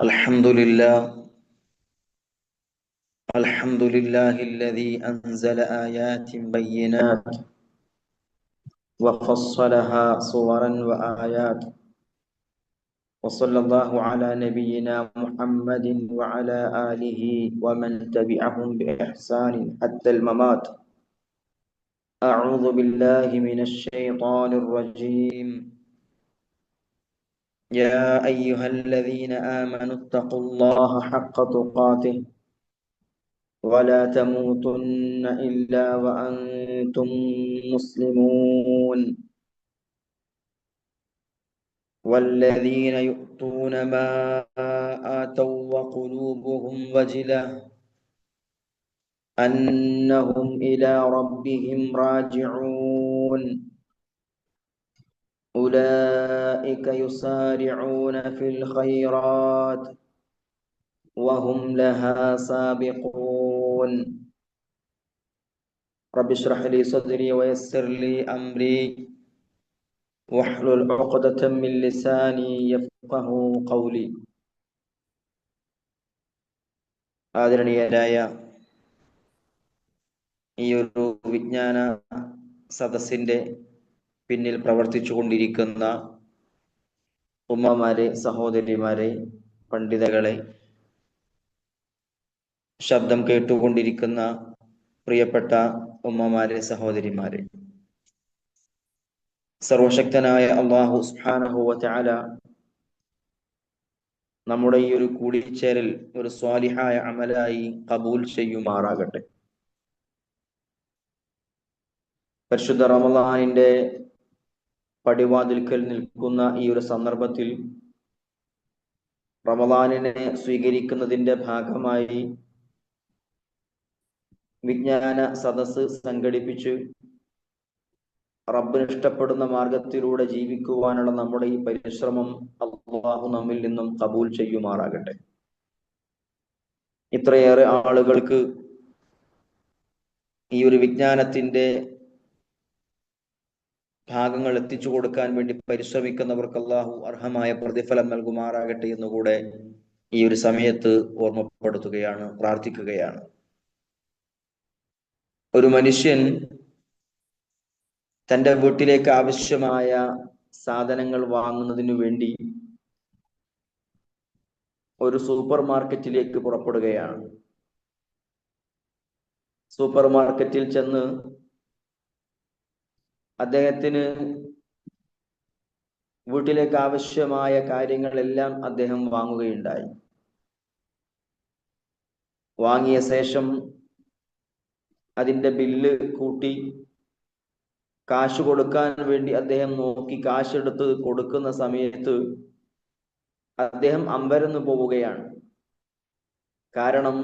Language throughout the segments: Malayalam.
الحمد لله الحمد لله الذي أنزل آيات بينات وفصلها صورا وآيات، وصلى الله على نبينا محمد وعلى آله ومن تبعهم بإحسان حتى الممات. أعوذ بالله من الشيطان الرجيم. يا أيها الذين آمنوا اتقوا الله حق تقاته ولا تموتن إلا وأنتم مسلمون، والذين يؤتون ما آتوا وقلوبهم وجلة أنهم إلى ربهم راجعون، أولئك يسارعون في الخيرات وهم لها سابقون. رب اشرح لي صدري ويسر لي أمري واحلل عقدة من لساني يفقه قولي. ആദരണീയരായ ഈ ഒരു വിജ്ഞാന സദസ്സിന്റെ പിന്നിൽ പ്രവർത്തിച്ചു കൊണ്ടിരിക്കുന്ന ഉമ്മമാരെ, സഹോദരിമാരെ, പണ്ഡിതകളെ, ശബ്ദം കേട്ടുകൊണ്ടിരിക്കുന്ന പ്രിയപ്പെട്ട ഉമ്മമാരെ, സഹോദരിമാരെ, സർവശക്തനായ അല്ലാഹു സുബ്ഹാനഹു വ തആല നമ്മുടെ ഈ ഒരു കൂടിച്ചേരൽ ഒരു സ്വാലിഹായ അമലായി ഖബൂൽ ചെയ്യുമാറാകട്ടെ. പരിശുദ്ധ റമളാനിന്റെ പടിവാതിൽക്കൽ നിൽക്കുന്ന ഈ ഒരു സന്ദർഭത്തിൽ റമളാനിനെ സ്വീകരിക്കുന്നതിന്റെ ഭാഗമായി വിജ്ഞാന സദസ്സ് സംഘടിപ്പിച്ച് റബ്ബിന് ഇഷ്ടപ്പെടുന്ന മാർഗത്തിലൂടെ ജീവിക്കുവാനുള്ള നമ്മുടെ ഈ പരിശ്രമം അല്ലാഹു നമ്മിൽ നിന്നും ഖബൂൽ ചെയ്യുമാറാകട്ടെ. ഇത്രയേറെ ആളുകൾക്ക് ഈ ഒരു വിജ്ഞാനത്തിന്റെ ഭാഗങ്ങൾ എത്തിച്ചു കൊടുക്കാൻ വേണ്ടി പരിശ്രമിക്കുന്നവർക്ക് അല്ലാഹു അർഹമായ പ്രതിഫലം നൽകുമാറാകട്ടെ എന്നുകൂടെ ഈ ഒരു സമയത്ത് ഓർമ്മപ്പെടുത്തുകയാണ്, പ്രാർത്ഥിക്കുകയാണ്. ഒരു മനുഷ്യൻ തൻ്റെ വീട്ടിലേക്ക് ആവശ്യമായ സാധനങ്ങൾ വാങ്ങുന്നതിനു വേണ്ടി ഒരു സൂപ്പർ മാർക്കറ്റിലേക്ക് പുറപ്പെടുകയാണ്. സൂപ്പർ മാർക്കറ്റിൽ ചെന്ന് അദ്ദേഹത്തിന് വീട്ടിലേക്ക് ആവശ്യമായ കാര്യങ്ങളെല്ലാം അദ്ദേഹം വാങ്ങുകയുണ്ടായി. വാങ്ങിയ ശേഷം അതിൻ്റെ ബില്ല് കൂട്ടി കാശ് കൊടുക്കാൻ വേണ്ടി അദ്ദേഹം നോക്കി കാശെടുത്ത് കൊടുക്കുന്ന സമയത്ത് അദ്ദേഹം അമ്പരന്ന് പോവുകയാണ്. കാരണം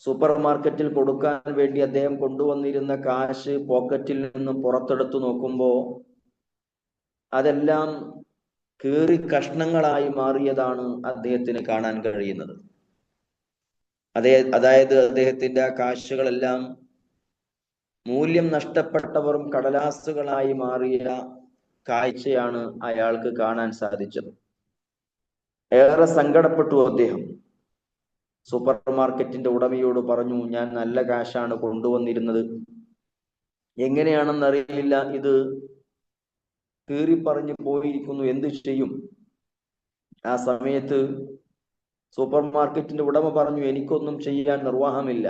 സൂപ്പർ മാർക്കറ്റിൽ കൊടുക്കാൻ വേണ്ടി അദ്ദേഹം കൊണ്ടുവന്നിരുന്ന കാശ് പോക്കറ്റിൽ നിന്നും പുറത്തെടുത്തു നോക്കുമ്പോൾ അതെല്ലാം കീറി കഷ്ണങ്ങളായി മാറിയതാണ് അദ്ദേഹത്തിന് കാണാൻ കഴിയുന്നത്. അതായത് അദ്ദേഹത്തിന്റെ ആ കാശുകളെല്ലാം മൂല്യം നഷ്ടപ്പെട്ടവരും കടലാസുകളായി മാറിയ കാഴ്ചയാണ് അയാൾക്ക് കാണാൻ സാധിച്ചത്. ഏറെ സങ്കടപ്പെട്ടു അദ്ദേഹം. സൂപ്പർ മാർക്കറ്റിന്റെ ഉടമയോട് പറഞ്ഞു, ഞാൻ നല്ല കാശാണ് കൊണ്ടുവന്നിരുന്നത്, എങ്ങനെയാണെന്നറിയില്ല, ഇത് കീറിപ്പറഞ്ഞു പോയിരിക്കുന്നു, എന്ത് ചെയ്യും? ആ സമയത്ത് സൂപ്പർ മാർക്കറ്റിന്റെ ഉടമ പറഞ്ഞു, എനിക്കൊന്നും ചെയ്യാൻ നിർവാഹമില്ല,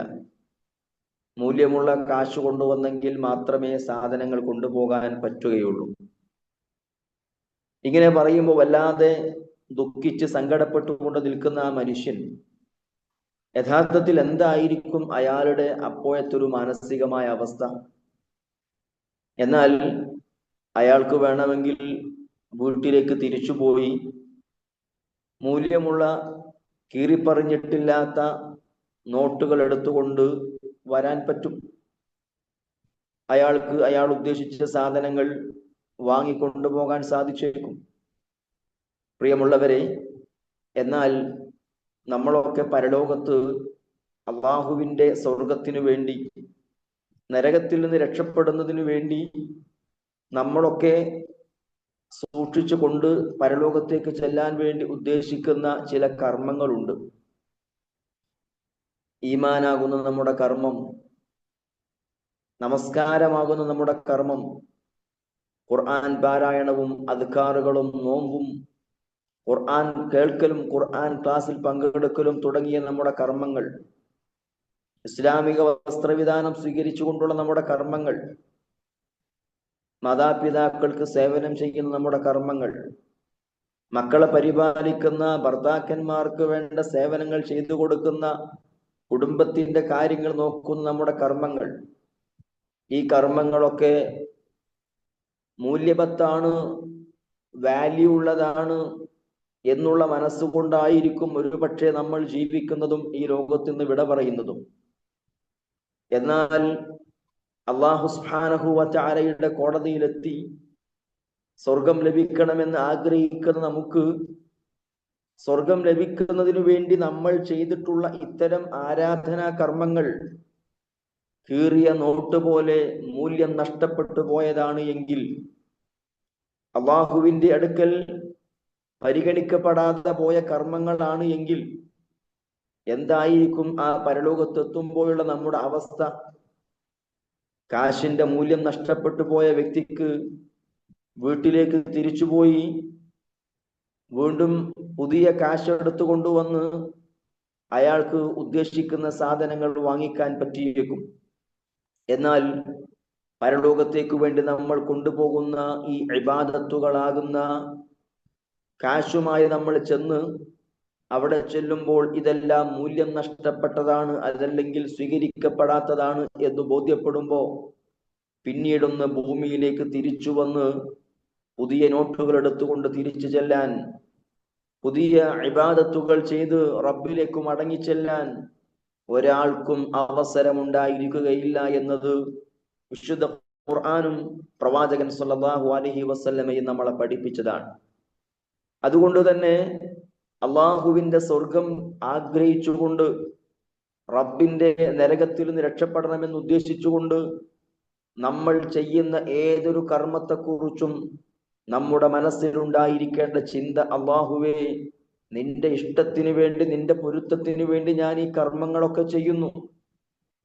മൂല്യമുള്ള കാശ് കൊണ്ടുവന്നെങ്കിൽ മാത്രമേ സാധനങ്ങൾ കൊണ്ടുപോകാൻ പറ്റുകയുള്ളൂ. ഇങ്ങനെ പറയുമ്പോൾ വല്ലാതെ ദുഃഖിച്ച് സങ്കടപ്പെട്ടുകൊണ്ട് നിൽക്കുന്ന ആ മനുഷ്യൻ യഥാർത്ഥത്തിൽ എന്തായിരിക്കും അയാളുടെ അപ്പോഴത്തെ ഒരു മാനസികമായ അവസ്ഥ? എന്നാൽ അയാൾക്ക് വേണമെങ്കിൽ വീട്ടിലേക്ക് തിരിച്ചുപോയി മൂല്യമുള്ള കീറിപ്പറിഞ്ഞിട്ടില്ലാത്ത നോട്ടുകൾ എടുത്തുകൊണ്ട് വരാൻ പറ്റും. അയാൾക്ക് അയാൾ ഉദ്ദേശിച്ച സാധനങ്ങൾ വാങ്ങിക്കൊണ്ടുപോകാൻ സാധിച്ചേക്കും. പ്രിയമുള്ളവരെ, എന്നാൽ നമ്മളൊക്കെ പരലോകത്ത് അല്ലാഹുവിൻ്റെ സ്വർഗത്തിനു വേണ്ടി, നരകത്തിൽ നിന്ന് രക്ഷപ്പെടുന്നതിനു വേണ്ടി നമ്മളൊക്കെ സൂക്ഷിച്ചു കൊണ്ട് പരലോകത്തേക്ക് ചെല്ലാൻ വേണ്ടി ഉദ്ദേശിക്കുന്ന ചില കർമ്മങ്ങളുണ്ട്. ഈമാനാകുന്ന നമ്മുടെ കർമ്മം, നമസ്കാരമാകുന്ന നമ്മുടെ കർമ്മം, ഖുർആൻ പാരായണവും അദ്കാറുകളും നോമ്പും ഖുർആൻ കേൾക്കലും ഖുർആൻ ക്ലാസ്സിൽ പങ്കെടുക്കലും തുടങ്ങിയ നമ്മുടെ കർമ്മങ്ങൾ, ഇസ്ലാമിക വസ്ത്രവിധാനം സ്വീകരിച്ചുകൊണ്ടുള്ള നമ്മുടെ കർമ്മങ്ങൾ, മാതാപിതാക്കൾക്ക് സേവനം ചെയ്യുന്ന നമ്മുടെ കർമ്മങ്ങൾ, മക്കളെ പരിപാലിക്കുന്ന ഭർത്താക്കന്മാർക്ക് വേണ്ട സേവനങ്ങൾ ചെയ്തു കൊടുക്കുന്ന, കുടുംബത്തിന്റെ കാര്യങ്ങൾ നോക്കുന്ന നമ്മുടെ കർമ്മങ്ങൾ, ഈ കർമ്മങ്ങളൊക്കെ മൂല്യവത്താണ്, വാല്യൂ ഉള്ളതാണ് എന്നുള്ള മനസ്സുകൊണ്ടായിരിക്കും ഒരുപക്ഷെ നമ്മൾ ജീവിക്കുന്നതും ഈ ലോകത്ത് നിന്ന് വിട പറയുന്നതും. എന്നാൽ അല്ലാഹു സുബ്ഹാനഹു വ തആലയുടെ കോടതിയിലെത്തി സ്വർഗം ലഭിക്കണമെന്ന് ആഗ്രഹിക്കുന്ന നമുക്ക് സ്വർഗം ലഭിക്കുന്നതിനു വേണ്ടി നമ്മൾ ചെയ്തിട്ടുള്ള ഇത്തരം ആരാധനാ കർമ്മങ്ങൾ കീറിയ നോട്ട് പോലെ മൂല്യം നഷ്ടപ്പെട്ടു പോയതാണ് എങ്കിൽ, അല്ലാഹുവിന്റെ അടുക്കൽ പരിഗണിക്കപ്പെടാതെ പോയ കർമ്മങ്ങളാണ് എങ്കിൽ എന്തായിരിക്കും ആ പരലോകത്തെത്തുമ്പോഴുള്ള നമ്മുടെ അവസ്ഥ? കാശിന്റെ മൂല്യം നഷ്ടപ്പെട്ടു പോയ വ്യക്തിക്ക് വീട്ടിലേക്ക് തിരിച്ചുപോയി വീണ്ടും പുതിയ കാശ് എടുത്തു കൊണ്ടുവന്ന് അയാൾക്ക് ഉദ്ദേശിക്കുന്ന സാധനങ്ങൾ വാങ്ങിക്കാൻ പറ്റിയേക്കും. എന്നാൽ പരലോകത്തേക്ക് വേണ്ടി നമ്മൾ കൊണ്ടുപോകുന്ന ഈ ഇബാദത്തുകളാകുന്ന കാശുമായി നമ്മൾ ചെന്ന് അവിടെ ചെല്ലുമ്പോൾ ഇതെല്ലാം മൂല്യം നഷ്ടപ്പെട്ടതാണ്, അതല്ലെങ്കിൽ സ്വീകരിക്കപ്പെടാത്തതാണ് എന്ന് ബോധ്യപ്പെടുമ്പോൾ പിന്നീടൊന്ന് ഭൂമിയിലേക്ക് തിരിച്ചു വന്ന് പുതിയ നോട്ടുകൾ എടുത്തുകൊണ്ട് തിരിച്ചു ചെല്ലാൻ, പുതിയ ഇബാദത്തുകൾ ചെയ്ത് റബ്ബിലേക്ക് മടങ്ങിച്ചെല്ലാൻ ഒരാൾക്കും അവസരമുണ്ടായിരിക്കുകയില്ല എന്നത് വിശുദ്ധ ഖുർആനും പ്രവാചകൻ സല്ലല്ലാഹു അലൈഹി വസല്ലമയും നമ്മളെ പഠിപ്പിച്ചതാണ്. അതുകൊണ്ട് തന്നെ അള്ളാഹുവിന്റെ സ്വർഗം ആഗ്രഹിച്ചുകൊണ്ട്, റബ്ബിന്റെ നരകത്തിൽ നിന്ന് രക്ഷപ്പെടണമെന്ന് ഉദ്ദേശിച്ചുകൊണ്ട് നമ്മൾ ചെയ്യുന്ന ഏതൊരു കർമ്മത്തെക്കുറിച്ചും നമ്മുടെ മനസ്സിലുണ്ടായിരിക്കേണ്ട ചിന്ത, അള്ളാഹുവേ, നിന്റെ ഇഷ്ടത്തിന് വേണ്ടി, നിന്റെ പൊരുത്തത്തിന് വേണ്ടി ഞാൻ ഈ കർമ്മങ്ങളൊക്കെ ചെയ്യുന്നു.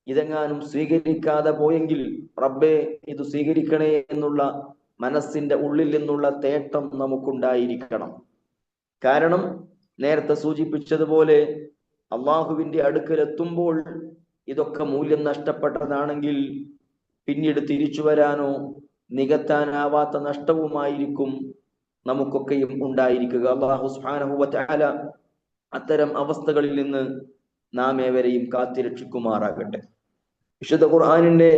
ഇതെങ്ങാനും സ്വീകരിക്കാതെ പോയെങ്കിൽ റബ്ബേ ഇത് സ്വീകരിക്കണേ എന്നുള്ള മനസ്സിന്റെ ഉള്ളിൽ നിന്നുള്ള തേട്ടം നമുക്കുണ്ടായിരിക്കണം. കാരണം നേരത്തെ സൂചിപ്പിച്ചതുപോലെ അള്ളാഹുവിന്റെ അടുക്കൽ എത്തുമ്പോൾ ഇതൊക്കെ മൂല്യം നഷ്ടപ്പെട്ടതാണെങ്കിൽ പിന്നീട് തിരിച്ചു വരാനോ നികത്താനാവാത്ത നഷ്ടവുമായിരിക്കും നമുക്കൊക്കെയും ഉണ്ടായിരിക്കുക. അല്ലാഹു സുബ്ഹാനഹു വ തആല അത്തരം അവസ്ഥകളിൽ നിന്ന് നാം ഏവരെയും കാത്തിരക്ഷിക്കുമാറാകട്ടെ. വിശുദ്ധ ഖുർആനിന്റെ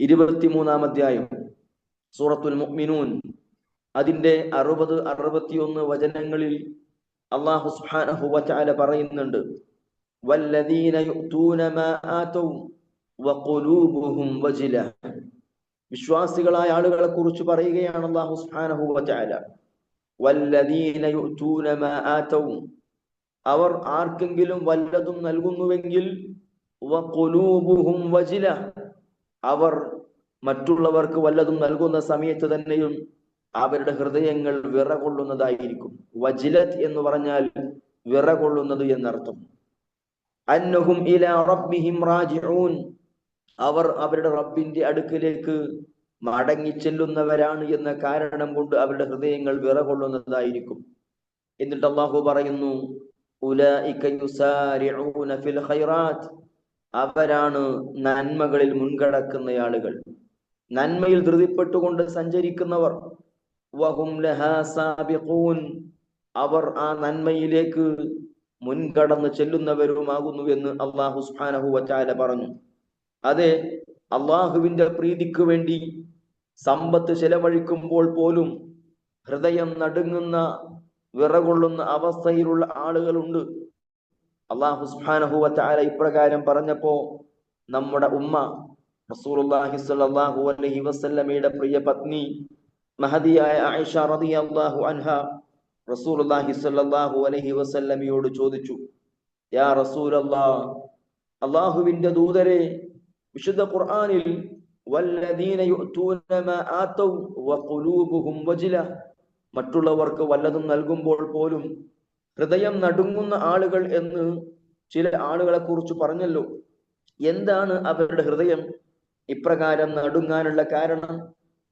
23-ാം അധ്യായം സൂറത്തുൽ മുഅ്മിനൂൻ, അതിന്റെ 60-61 വചനങ്ങളിൽ അല്ലാഹു സുബ്ഹാനഹു വ തആല പറയുന്നുണ്ട്, വല്ലദീന യുഅ്തൂന മാ ആതൗ വഖുലൂബുഹും വജില. വിശ്വാസികളായ ആളുകളെ കുറിച്ച് പറയുകയാണ് അല്ലാഹു സുബ്ഹാനഹു വ തആല. വല്ലദീന യുഅ്തൂന മാ ആതൗ, അവർ ആർക്കെങ്കിലും വല്ലതും നൽകുന്നുവെങ്കിൽ, വഖുലൂബുഹും വജില, അവർ മറ്റുള്ളവർക്ക് വല്ലതും നൽകുന്ന സമയത്ത് തന്നെയും അവരുടെ ഹൃദയങ്ങൾ വിറകൊള്ളുന്നതായിരിക്കും. വജിലത്ത് എന്ന് പറഞ്ഞാൽ വിറകൊള്ളുന്നത് എന്നർത്ഥം. അന്നഹും ഇലാ റബ്ബിഹിം റാജിഊൻ, അവർ അവരുടെ റബ്ബിന്റെ അടുക്കലേക്ക് മടങ്ങി ചെല്ലുന്നവരാണ് എന്ന കാരണം കൊണ്ട് അവരുടെ ഹൃദയങ്ങൾ വിറകൊള്ളുന്നതായിരിക്കും. എന്നിട്ട് അല്ലാഹു പറയുന്നു, ഉലൈക യുസാരിഊന ഫിൽ ഖൈറാത്ത്, അവരാണ് നന്മകളിൽ മുൻകടക്കുന്ന ആളുകൾ, നന്മയിൽ ധൃതിപ്പെട്ടുകൊണ്ട് സഞ്ചരിക്കുന്നവർ. വഹും ലഹാ സാബിഖൂൻ, അവർ ആ നന്മയിലേക്ക് മുൻകടന്ന് ചെല്ലുന്നവരുമാകുന്നു എന്ന് അല്ലാഹു സുബ്ഹാനഹു വ തആല പറഞ്ഞു. അതെ, അള്ളാഹുവിന്റെ പ്രീതിക്ക് വേണ്ടി സമ്പത്ത് ചെലവഴിക്കുമ്പോൾ പോലും ഹൃദയം നടുങ്ങുന്ന, വിറകൊള്ളുന്ന അവസ്ഥയിലുള്ള ആളുകളുണ്ട്. അല്ലാഹു സുബ്ഹാനഹു വ തആല ഇപ്രകാരം പറഞ്ഞപ്പോ നമ്മുടെ ഉമ്മ റസൂലുള്ളാഹി സ്വല്ലല്ലാഹു അലൈഹി വസല്ലമയുടെ പ്രിയ പത്നി മഹദിയായ ആയിഷ റളിയല്ലാഹു അൻഹ റസൂലുള്ളാഹി സ്വല്ലല്ലാഹു അലൈഹി വസല്ലമയോട് ചോദിച്ചു, യാ റസൂലല്ലാഹ്, അല്ലാഹുവിന്റെ ദൂതരെ, വിശുദ്ധ ഖുർആനിൽ വല്ലദീന യുഅ്തൂന മാ ആതൗ വഖുലൂബുഹും വജില, മറ്റുള്ളവർക്ക് വല്ലതും നൽകുമ്പോൾ പോലും ഹൃദയം നടുങ്ങുന്ന ആളുകൾ എന്ന് ചില ആളുകളെ കുറിച്ച് പറഞ്ഞല്ലോ. എന്താണ് അവരുടെ ഹൃദയം ഇപ്രകാരം നടുങ്ങാനുള്ള കാരണം?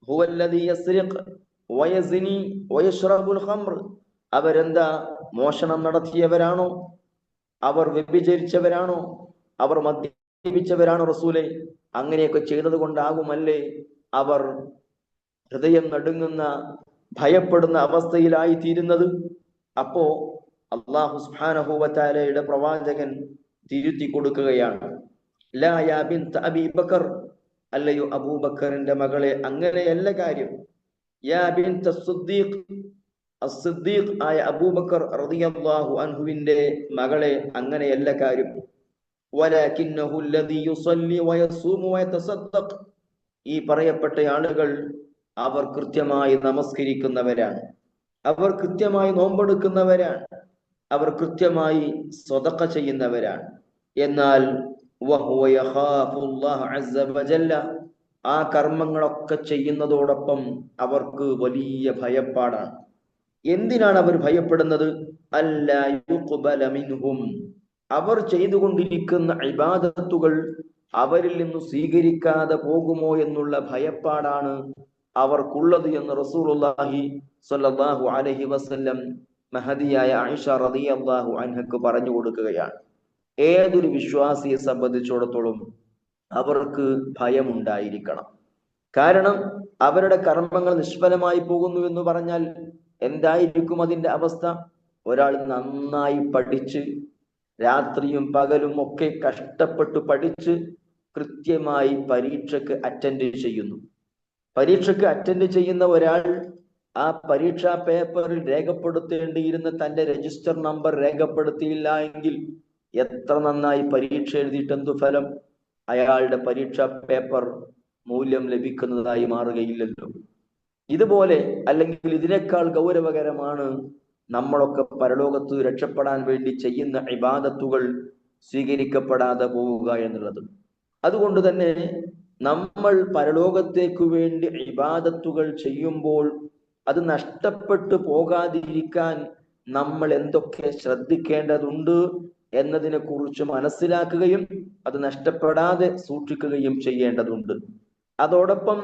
ഹുവല്ലദീ യസ്രിഖ് വയസ്നി വയശ്റബുൽ ഖംർ. അവരെന്താ മോഷണം നടത്തിയവരാണോ? അവർ വ്യഭിചരിച്ചവരാണോ? അവർ മദ്യപിച്ചവരാണോ റസൂലെ? അങ്ങനെയൊക്കെ ചെയ്തത് കൊണ്ടാകുമല്ലേ അവർ ഹൃദയം നടുങ്ങുന്ന ഭയപ്പെടുന്ന അവസ്ഥയിലായി തീരുന്നത്? അപ്പോ അല്ലാഹു സുബ്ഹാനഹു വ തആലയുടെ പ്രവാചകൻ തിരുത്തി കൊടുക്കുകയാണ്. ലാ യാ ബിൻത അബീ ബക്കർ, അല്ലയോ അബൂബക്കറിന്റെ മകളെ, അങ്ങനെയല്ല കാര്യം. യാ ബിൻത സിദ്ദീഖ്, അസ്സിദ്ദീഖ് ആയ അബൂബക്കർ റളിയല്ലാഹു അൻഹുവിന്റെ മകളെ, അങ്ങനെയല്ല കാര്യം. വലാകിന്നഹു അല്ലദീ യുസല്ലി വയസൂമു വയതസദ്ദഖ്. ഈ പറയപ്പെട്ട ആളുകൾ അവർ കൃത്യമായി നമസ്കരിക്കുന്നവരാണ്, അവർ കൃത്യമായി നോമ്പെടുക്കുന്നവരാണ്, അവർ കൃത്യമായി സ്വതഖ ചെയ്യുന്നവരാണ്. എന്നാൽ വഹുവ യഖാഫുല്ലാഹ അസ്സ വജല്ല, ആ കർമ്മങ്ങളൊക്കെ ചെയ്യുന്നതോടൊപ്പം അവർക്ക് വലിയ ഭയപ്പാടാണ്. എന്തിനാണ് അവർ ഭയപ്പെടുന്നത്? അല്ലാ യുഖ്ബല മിൻഹും, അവർ ചെയ്തുകൊണ്ടിരിക്കുന്ന ഇബാദത്തുകൾ അവരിൽ നിന്ന് സ്വീകരിക്കാതെ പോകുമോ എന്നുള്ള ഭയപ്പാടാണ് അവർക്കുള്ളത് എന്ന് റസൂലുള്ളാഹി സ്വല്ലല്ലാഹു അലൈഹി വസല്ലം മഹദിയായ ആയിഷ റളിയല്ലാഹു അൻഹക്ക് പറഞ്ഞു കൊടുക്കുകയാണ്. ഏതൊരു വിശ്വാസിയെ സംബന്ധിച്ചിടത്തോളം അവർക്ക് ഭയമുണ്ടായിരിക്കണം. കാരണം അവരുടെ കർമ്മങ്ങൾ നിഷ്ഫലമായി പോകുന്നു എന്ന് പറഞ്ഞാൽ എന്തായിരിക്കും അതിന്റെ അവസ്ഥ? ഒരാൾ നന്നായി പഠിച്ച് രാത്രിയും പകലും ഒക്കെ കഷ്ടപ്പെട്ട് പഠിച്ച് കൃത്യമായി പരീക്ഷയ്ക്ക് അറ്റൻഡ് ചെയ്യുന്നു. പരീക്ഷയ്ക്ക് അറ്റൻഡ് ചെയ്യുന്ന ഒരാൾ ആ പരീക്ഷാ പേപ്പറിൽ രേഖപ്പെടുത്തേണ്ടിയിരുന്ന തന്റെ രജിസ്റ്റർ നമ്പർ രേഖപ്പെടുത്തിയില്ല എങ്കിൽ എത്ര നന്നായി പരീക്ഷ എഴുതിയിട്ട് എന്തു ഫലം? അയാളുടെ പരീക്ഷാ പേപ്പർ മൂല്യം ലഭിക്കുന്നതായി മാറുകയില്ലല്ലോ. ഇതുപോലെ അല്ലെങ്കിൽ ഇതിനേക്കാൾ ഗൗരവകരമാണ് നമ്മളൊക്കെ പരലോകത്ത് രക്ഷപ്പെടാൻ വേണ്ടി ചെയ്യുന്ന ഇബാദത്തുകൾ സ്വീകരിക്കപ്പെടാതെ പോവുക എന്നുള്ളത്. അതുകൊണ്ട് തന്നെ നമ്മൾ പരലോകത്തേക്ക് വേണ്ടി ഇബാദത്തുകൾ ചെയ്യുമ്പോൾ അത് നഷ്ടപ്പെട്ടു പോകാതിരിക്കാൻ നമ്മൾ എന്തൊക്കെ ശ്രദ്ധിക്കേണ്ടതുണ്ട് എന്നതിനെ കുറിച്ച് മനസ്സിലാക്കുകയും അത് നഷ്ടപ്പെടാതെ സൂക്ഷിക്കുകയും ചെയ്യേണ്ടതുണ്ട്. അതോടൊപ്പം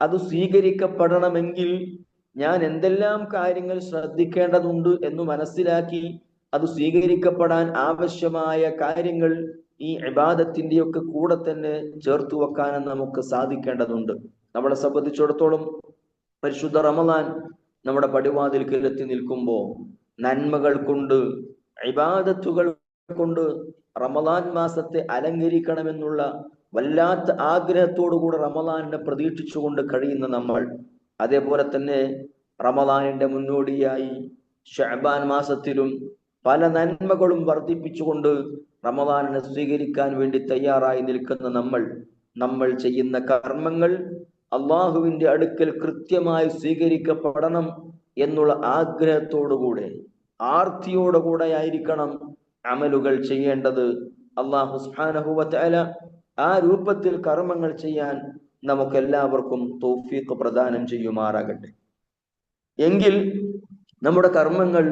അത് സ്വീകരിക്കപ്പെടണമെങ്കിൽ ഞാൻ എന്തെല്ലാം കാര്യങ്ങൾ ശ്രദ്ധിക്കേണ്ടതുണ്ട് എന്ന് മനസ്സിലാക്കി അത് സ്വീകരിക്കപ്പെടാൻ ആവശ്യമായ കാര്യങ്ങൾ ഈ ഇബാദത്തിന്റെയൊക്കെ കൂടെ തന്നെ ചേർത്ത് വെക്കാനും നമുക്ക് സാധിക്കേണ്ടതുണ്ട്. നമ്മളെ സംബന്ധിച്ചിടത്തോളം പരിശുദ്ധ റമദാൻ നമ്മുടെ പടിവാതിൽക്കൽ എത്തി നിൽക്കുമ്പോൾ നന്മകൾ കൊണ്ട് ഇബാദത്തുകൾ കൊണ്ട് റമദാൻ മാസത്തെ അലങ്കരിക്കണമെന്നുള്ള വല്ലാത്ത ആഗ്രഹത്തോടുകൂടെ റമദാനിനെ പ്രതീക്ഷിച്ചുകൊണ്ട് കഴിയുന്ന നമ്മൾ, അതേപോലെ തന്നെ റമദാനിന്റെ മുന്നോടിയായി ശഅബാൻ മാസത്തിലും പല നന്മകളും വർദ്ധിപ്പിച്ചുകൊണ്ട് റമദാനിനെ സ്വീകരിക്കാൻ വേണ്ടി തയ്യാറായി നിൽക്കുന്ന നമ്മൾ ചെയ്യുന്ന കർമ്മങ്ങൾ അള്ളാഹുവിന്റെ അടുക്കൽ കൃത്യമായി സ്വീകരിക്കപ്പെടണം എന്നുള്ള ആഗ്രഹത്തോടുകൂടെ ആർത്തിയോടുകൂടെ ആയിരിക്കണം അമലുകൾ ചെയ്യേണ്ടത്. അല്ലാഹു സുബ്ഹാനഹു വ തആല ആ രൂപത്തിൽ കർമ്മങ്ങൾ ചെയ്യാൻ നമുക്കെല്ലാവർക്കും തൗഫീഖ് പ്രദാനം ചെയ്യുമാറാകട്ടെ. എങ്കിൽ നമ്മുടെ കർമ്മങ്ങൾ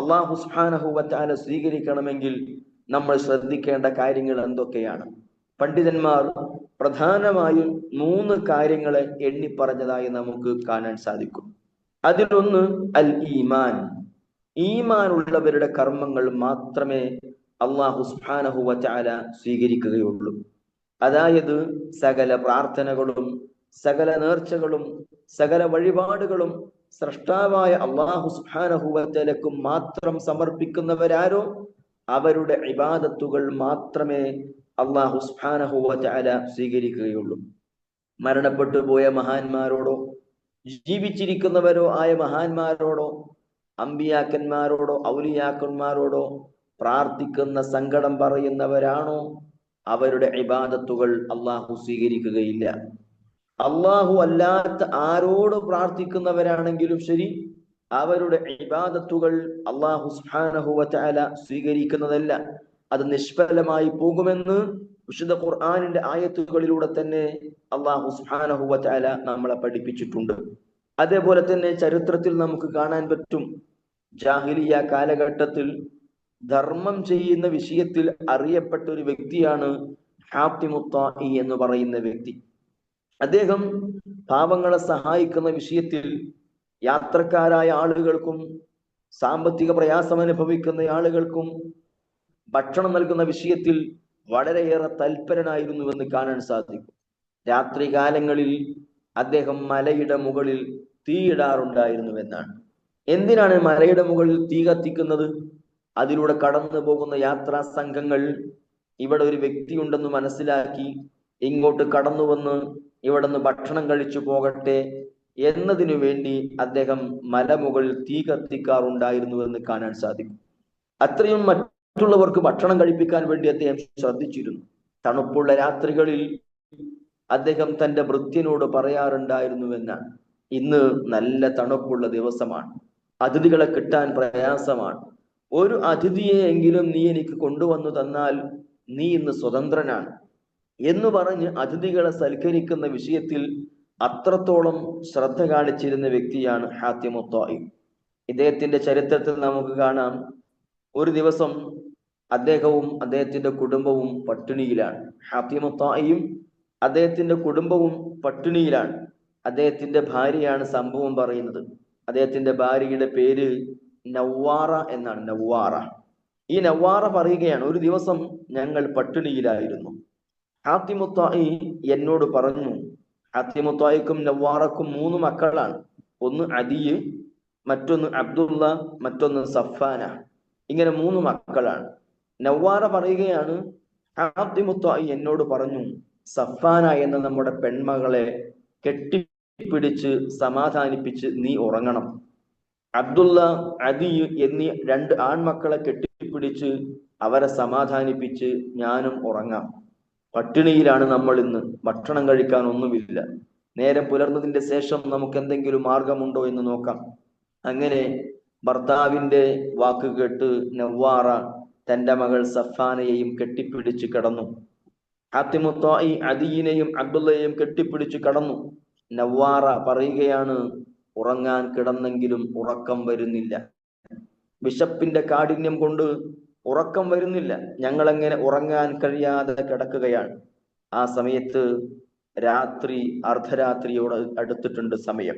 അല്ലാഹു സുബ്ഹാനഹു വ തആല സ്വീകരിക്കണമെങ്കിൽ നമ്മൾ ശ്രദ്ധിക്കേണ്ട കാര്യങ്ങൾ എന്തൊക്കെയാണ്? പണ്ഡിതന്മാർ പ്രധാനമായും 3 കാര്യങ്ങളെ എണ്ണി പറഞ്ഞതായി നമുക്ക് കാണാൻ സാധിക്കും. അതിലൊന്ന് അൽ ഈമാൻ. ഈമാൻ ഉള്ളവരുടെ കർമ്മങ്ങൾ മാത്രമേ അല്ലാഹു സുബ്ഹാനഹു വ തആല സ്വീകരിക്കുകയുള്ളൂ. അതായത് സകല പ്രാർത്ഥനകളും സകല നേർച്ചകളും സകല വഴിപാടുകളും സ്രഷ്ടാവായ അല്ലാഹു സുബ്ഹാനഹു വ തആലക്ക് മാത്രം സമർപ്പിക്കുന്നവരാരോ അവരുടെ ഇബാദത്തുകൾ മാത്രമേ അല്ലാഹു സുബ്ഹാനഹു വ തആല സ്വീകരിക്കുകയുള്ളൂ. മരണപ്പെട്ടു പോയ മഹാന്മാരോടോ ജീവിച്ചിരിക്കുന്നവരോ ആയ മഹാന്മാരോടോ അമ്പിയാക്കന്മാരോടോ ഔലിയാക്കന്മാരോടോ പ്രാർത്ഥിക്കുന്ന സങ്കടം പറയുന്നവരാണോ അവരുടെ ഇബാദത്തുകൾ അല്ലാഹു സ്വീകരിക്കുകയില്ല. അല്ലാഹു അല്ലാത്ത ആരോട് പ്രാർത്ഥിക്കുന്നവരാണെങ്കിലും ശരി അവരുടെ ഇബാദത്തുകൾ അല്ലാഹു സുബ്ഹാനഹു വ തആല സ്വീകരിക്കുന്നതല്ല, അത് നിഷ്ഫലമായി പോകുമെന്ന് വിശുദ്ധ ഖുർആനിന്റെ ആയത്തുകളിലൂടെ തന്നെ അല്ലാഹു സുബ്ഹാനഹു വ തആല നമ്മളെ പഠിപ്പിച്ചിട്ടുണ്ട്. അതേപോലെ തന്നെ ചരിത്രത്തിൽ നമുക്ക് കാണാൻ പറ്റും, ജാഹിലിയ കാലഘട്ടത്തിൽ ധർമ്മം ചെയ്യുന്ന വിഷയത്തിൽ അറിയപ്പെട്ട ഒരു വ്യക്തിയാണ് ഹാത്തിമു ത്വാഇ എന്ന് പറയുന്ന വ്യക്തി. അദ്ദേഹം പാവങ്ങളെ സഹായിക്കുന്ന വിഷയത്തിൽ യാത്രക്കാരായ ആളുകൾക്കും സാമ്പത്തിക പ്രയാസം അനുഭവിക്കുന്ന ആളുകൾക്കും ഭക്ഷണം നൽകുന്ന വിഷയത്തിൽ വളരെയേറെ തൽപരനായിരുന്നുവെന്ന് കാണാൻ സാധിക്കും. രാത്രികാലങ്ങളിൽ അദ്ദേഹം മലയുടെ മുകളിൽ തീയിടാറുണ്ടായിരുന്നുവെന്നാണ്. എന്തിനാണ് മലയുടെ മുകളിൽ തീ കത്തിക്കുന്നത്? അതിലൂടെ കടന്നു പോകുന്ന യാത്രാ സംഘങ്ങൾ ഇവിടെ ഒരു വ്യക്തിയുണ്ടെന്ന് മനസ്സിലാക്കി ഇങ്ങോട്ട് കടന്നു വന്ന് ഇവിടെ നിന്ന് ഭക്ഷണം കഴിച്ചു പോകട്ടെ എന്നതിനു വേണ്ടി അദ്ദേഹം മലമുകളിൽ തീ കത്തിക്കാറുണ്ടായിരുന്നുവെന്ന് കാണാൻ സാധിക്കും. അത്രയും മറ്റുള്ളവർക്ക് ഭക്ഷണം കഴിപ്പിക്കാൻ വേണ്ടി അദ്ദേഹം ശ്രദ്ധിച്ചിരുന്നു. തണുപ്പുള്ള രാത്രികളിൽ അദ്ദേഹം തന്റെ ഭൃത്യനോട് പറയാറുണ്ടായിരുന്നുവെന്നാണ്, ഇന്ന് നല്ല തണുപ്പുള്ള ദിവസമാണ്, അതിഥികളെ കിട്ടാൻ പ്രയാസമാണ്, ഒരു അതിഥിയെ എങ്കിലും നീ എനിക്ക് കൊണ്ടുവന്നു തന്നാൽ നീ ഇന്ന് സ്വതന്ത്രനാണ് എന്ന് പറഞ്ഞ് അതിഥികളെ സൽക്കരിക്കുന്ന വിഷയത്തിൽ അത്രത്തോളം ശ്രദ്ധ കാണിച്ചിരുന്ന വ്യക്തിയാണ് ഹാത്തിമു ത്വാഇ. ഇദ്ദേഹത്തിന്റെ ചരിത്രത്തിൽ നമുക്ക് കാണാം, ഒരു ദിവസം അദ്ദേഹവും അദ്ദേഹത്തിന്റെ കുടുംബവും പട്ടിണിയിലാണ്. ഹാത്തിമു ത്വാഇയും അദ്ദേഹത്തിന്റെ കുടുംബവും പട്ടിണിയിലാണ്. അദ്ദേഹത്തിന്റെ ഭാര്യയാണ് സംഭവം പറയുന്നത്. അദ്ദേഹത്തിന്റെ ഭാര്യയുടെ പേര് നവ്വാറ എന്നാണ്. നവ്വാറ. ഈ നവ്വാറ പറയുകയാണ്, ഒരു ദിവസം ഞങ്ങൾ പട്ടിണിയിലായിരുന്നു. ഹാത്തിമു ത്വാഇ എന്നോട് പറഞ്ഞു, ഹാത്തിമു ത്വാഇക്കും നവ്വാറക്കും 3 മക്കളാണ്. ഒന്ന് അദിയ്, മറ്റൊന്ന് അബ്ദുള്ള, മറ്റൊന്ന് സഫാന. ഇങ്ങനെ 3 മക്കളാണ്. നവ്വാറ പറയുകയാണ്, ഹാത്തിമു ത്വാഇ എന്നോട് പറഞ്ഞു, സഫാന എന്ന നമ്മുടെ പെൺമകളെ കെട്ടിപ്പിടിച്ച് സമാധാനിപ്പിച്ച് നീ ഉറങ്ങണം. അബ്ദുള്ള, അദി എന്നീ 2 ആൺമക്കളെ കെട്ടിപ്പിടിച്ച് അവരെ സമാധാനിപ്പിച്ച് ഞാനും ഉറങ്ങാം. പട്ടിണിയിലാണ് നമ്മൾ ഇന്ന്, ഭക്ഷണം കഴിക്കാൻ ഒന്നുമില്ല. നേരം പുലർന്നതിന്റെ ശേഷം നമുക്ക് എന്തെങ്കിലും മാർഗമുണ്ടോ എന്ന് നോക്കാം. അങ്ങനെ ഭർത്താവിന്റെ വാക്ക് കേട്ട് നവ്വാറ തന്റെ മകൾ സഫാനയെയും കെട്ടിപ്പിടിച്ച് കിടന്നു. ഹാത്തിമു ത്വാഇ അദിയിനെയും അബ്ദുള്ളയെയും കെട്ടിപ്പിടിച്ച് കടന്നു. നവ്വാറ പറയുകയാണ്, ഉറങ്ങാൻ കിടന്നെങ്കിലും ഉറക്കം വരുന്നില്ല. വിശപ്പിന്റെ കാഠിന്യം കൊണ്ട് ഉറക്കം വരുന്നില്ല. ഞങ്ങളെങ്ങനെ ഉറങ്ങാൻ കഴിയാതെ കിടക്കുകയാണ്. ആ സമയത്ത് രാത്രി അർദ്ധരാത്രിയോട് അടുത്തിട്ടുണ്ട് സമയം.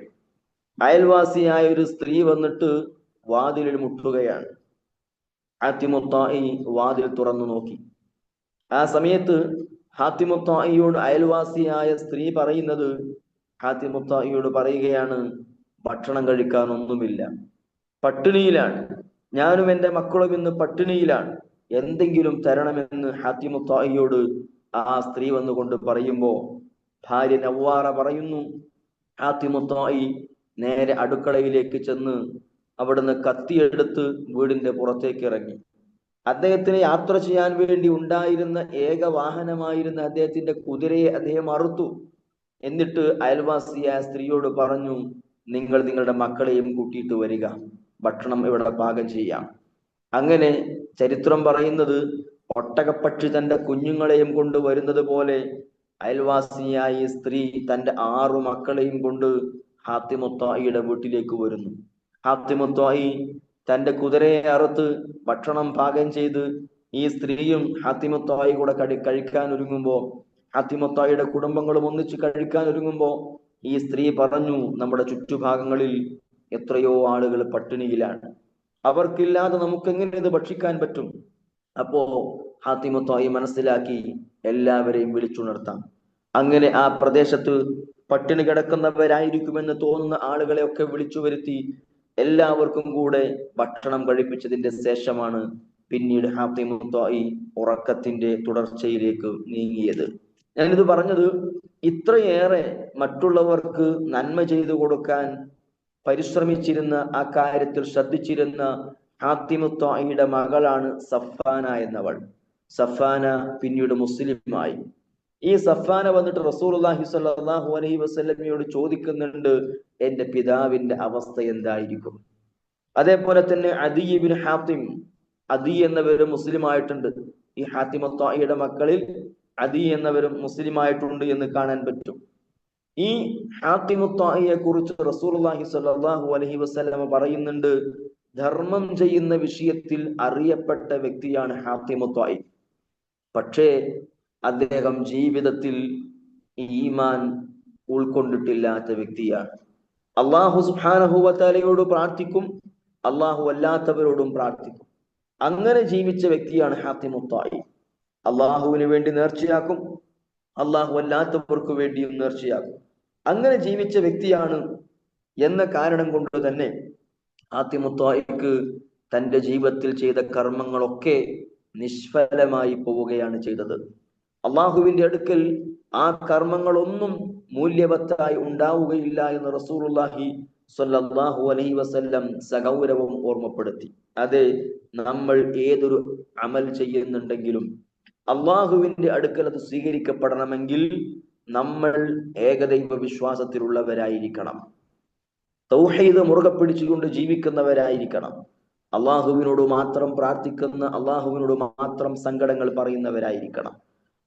അയൽവാസിയായ ഒരു സ്ത്രീ വന്നിട്ട് വാതിലിൽ മുട്ടുകയാണ്. ഹാത്തിമു ത്വാഇ വാതിൽ തുറന്നു നോക്കി. ആ സമയത്ത് ഹാത്തിമു ത്വാഇയോട് അയൽവാസിയായ സ്ത്രീ പറയുന്നത്, ഹാത്തിമു ത്വാഇയോട് പറയുകയാണ്, ഭക്ഷണം കഴിക്കാൻ ഒന്നുമില്ല, പട്ടിണിയിലാണ്, ഞാനും എൻ്റെ മക്കളും ഇന്ന് പട്ടിണിയിലാണ്, എന്തെങ്കിലും തരണമെന്ന് ഹാത്തിമു ത്വാഇയോട് ആ സ്ത്രീ വന്നുകൊണ്ട് പറയുമ്പോ ഭാര്യ നവ്വാറ പറയുന്നു, ഹാത്തിമു ത്വാഇ നേരെ അടുക്കളയിലേക്ക് ചെന്ന് അവിടുന്ന് കത്തിയെടുത്ത് വീടിന്റെ പുറത്തേക്ക് ഇറങ്ങി. അദ്ദേഹത്തിന് യാത്ര ചെയ്യാൻ വേണ്ടി ഉണ്ടായിരുന്ന ഏക വാഹനമായിരുന്ന അദ്ദേഹത്തിന്റെ കുതിരയെ അദ്ദേഹം അറുത്തു. എന്നിട്ട് അയൽവാസിയായ സ്ത്രീയോട് പറഞ്ഞു, നിങ്ങൾ നിങ്ങളുടെ മക്കളെയും കൂട്ടിയിട്ട് വരിക, ഭക്ഷണം ഇവിടെ പാകം ചെയ്യാം. അങ്ങനെ ചരിത്രം പറയുന്നത്, ഒട്ടകപ്പക്ഷി തന്റെ കുഞ്ഞുങ്ങളെയും കൊണ്ട് വരുന്നത് പോലെ അയൽവാസിയായ സ്ത്രീ തന്റെ 6 മക്കളെയും കൊണ്ട് ഹാത്തിമു ത്വാഇയുടെ വീട്ടിലേക്ക് വരുന്നു. ഹാത്തിമു ത്വാഇ തന്റെ കുതിരയെ അറുത്ത് ഭക്ഷണം പാകം ചെയ്ത് ഈ സ്ത്രീയും ഹാത്തിമു ത്വാഇ കൂടെ കഴിക്കാൻ ഒരുങ്ങുമ്പോ, ഹാത്തിമു ത്വാഇയുടെ കുടുംബങ്ങളും ഒന്നിച്ച് കഴിക്കാൻ ഒരുങ്ങുമ്പോ ഈ സ്ത്രീ പറഞ്ഞു, നമ്മുടെ ചുറ്റുഭാഗങ്ങളിൽ എത്രയോ ആളുകൾ പട്ടിണിയിലാണ്, അവർക്കില്ലാതെ നമുക്ക് എങ്ങനെ ഇത് ഭക്ഷിക്കാൻ പറ്റും? അപ്പോ ഹാത്തിമു ത്വാഇ മനസ്സിലാക്കി, എല്ലാവരെയും വിളിച്ചുണർത്താം. അങ്ങനെ ആ പ്രദേശത്ത് പട്ടിണി കിടക്കുന്നവരായിരിക്കുമെന്ന് തോന്നുന്ന ആളുകളെ ഒക്കെ വിളിച്ചു വരുത്തി എല്ലാവർക്കും കൂടെ ഭക്ഷണം കഴിപ്പിച്ചതിന്റെ ശേഷമാണ് പിന്നീട് ഹാത്തിമു ത്വാഇ ഉറക്കത്തിന്റെ തുടർച്ചയിലേക്ക് നീങ്ങിയത്. ഞാനിത് പറഞ്ഞത്, ഇത്രയേറെ മറ്റുള്ളവർക്ക് നന്മ ചെയ്തു കൊടുക്കാൻ പരിശ്രമിച്ചിരുന്ന, ആ കാര്യത്തിൽ ശ്രദ്ധിച്ചിരുന്ന ഹാത്തിമു ത്വാഇയുടെ മകളാണ് സഫാന എന്നവൾ. സഫാന പിന്നീട് മുസ്ലിമായി. ഈ സഫാന വന്നിട്ട് റസൂലുള്ളാഹി സ്വല്ലല്ലാഹു അലൈഹി വസല്ലമയോട് ചോദിക്കുന്നുണ്ട്, എന്റെ പിതാവിന്റെ അവസ്ഥ എന്തായിരിക്കും? അതേപോലെ തന്നെ അദി ഇബ്നു ഹാത്തിം, അദി എന്നവരും മുസ്ലിം ആയിട്ടുണ്ട്. ഈ ഹാത്തിമു ത്വാഇയുടെ മക്കളിൽ അദി എന്നവരും മുസ്ലിം ആയിട്ടുണ്ട് എന്ന് കാണാൻ പറ്റും. ഈ ഹാത്തിമു ത്വാഇയെ കുറിച്ച് റസൂലുള്ളാഹി സ്വല്ലല്ലാഹു അലൈഹി വസല്ലം പറയുന്നുണ്ട്, ധർമ്മം ചെയ്യുന്ന വിഷയത്തിൽ അറിയപ്പെട്ട വ്യക്തിയാണ് ഹാത്തിമു ത്വാഇ. പക്ഷേ അദ്ദേഹം ജീവിതത്തിൽ ഈമാൻ ഉൾക്കൊണ്ടിട്ടില്ലാത്ത വ്യക്തിയാണ്. അള്ളാഹു സുബ്ഹാനഹു വ തആലയോട് പ്രാർത്ഥിക്കും, അള്ളാഹു അല്ലാത്തവരോടും പ്രാർത്ഥിക്കും. അങ്ങനെ ജീവിച്ച വ്യക്തിയാണ് ഹാത്തിമു ത്വാഇ. അള്ളാഹുവിന് വേണ്ടി നേർച്ചയാക്കും, അള്ളാഹു അല്ലാത്തവർക്ക് വേണ്ടിയും നേർച്ചയാക്കും. അങ്ങനെ ജീവിച്ച വ്യക്തിയാണ് എന്ന കാരണം കൊണ്ട് തന്നെ ഹാത്തിമു ത്വാഇക്ക് തന്റെ ജീവിതത്തിൽ ചെയ്ത കർമ്മങ്ങളൊക്കെ നിഷ്ഫലമായി പോവുകയാണ് ചെയ്തത്. അള്ളാഹുവിന്റെ അടുക്കൽ ആ കർമ്മങ്ങളൊന്നും മൂല്യവത്തായി ഉണ്ടാവുകയില്ല എന്ന് റസൂലുള്ളാഹി സ്വല്ലല്ലാഹു അലൈഹി വസല്ലം സഗൗരവം ഓർമ്മപ്പെടുത്തി. അതെ, നമ്മൾ ഏതൊരു അമൽ ചെയ്യുന്നുണ്ടെങ്കിലും അള്ളാഹുവിന്റെ അടുക്കൽ അത് സ്വീകരിക്കപ്പെടണമെങ്കിൽ നമ്മൾ ഏകദൈവ വിശ്വാസത്തിലുള്ളവരായിരിക്കണം, തൗഹീദ് മുറുകെ പിടിച്ചുകൊണ്ട് ജീവിക്കുന്നവരായിരിക്കണം, അള്ളാഹുവിനോട് മാത്രം പ്രാർത്ഥിക്കുന്ന, അള്ളാഹുവിനോട് മാത്രം സങ്കടങ്ങൾ പറയുന്നവരായിരിക്കണം.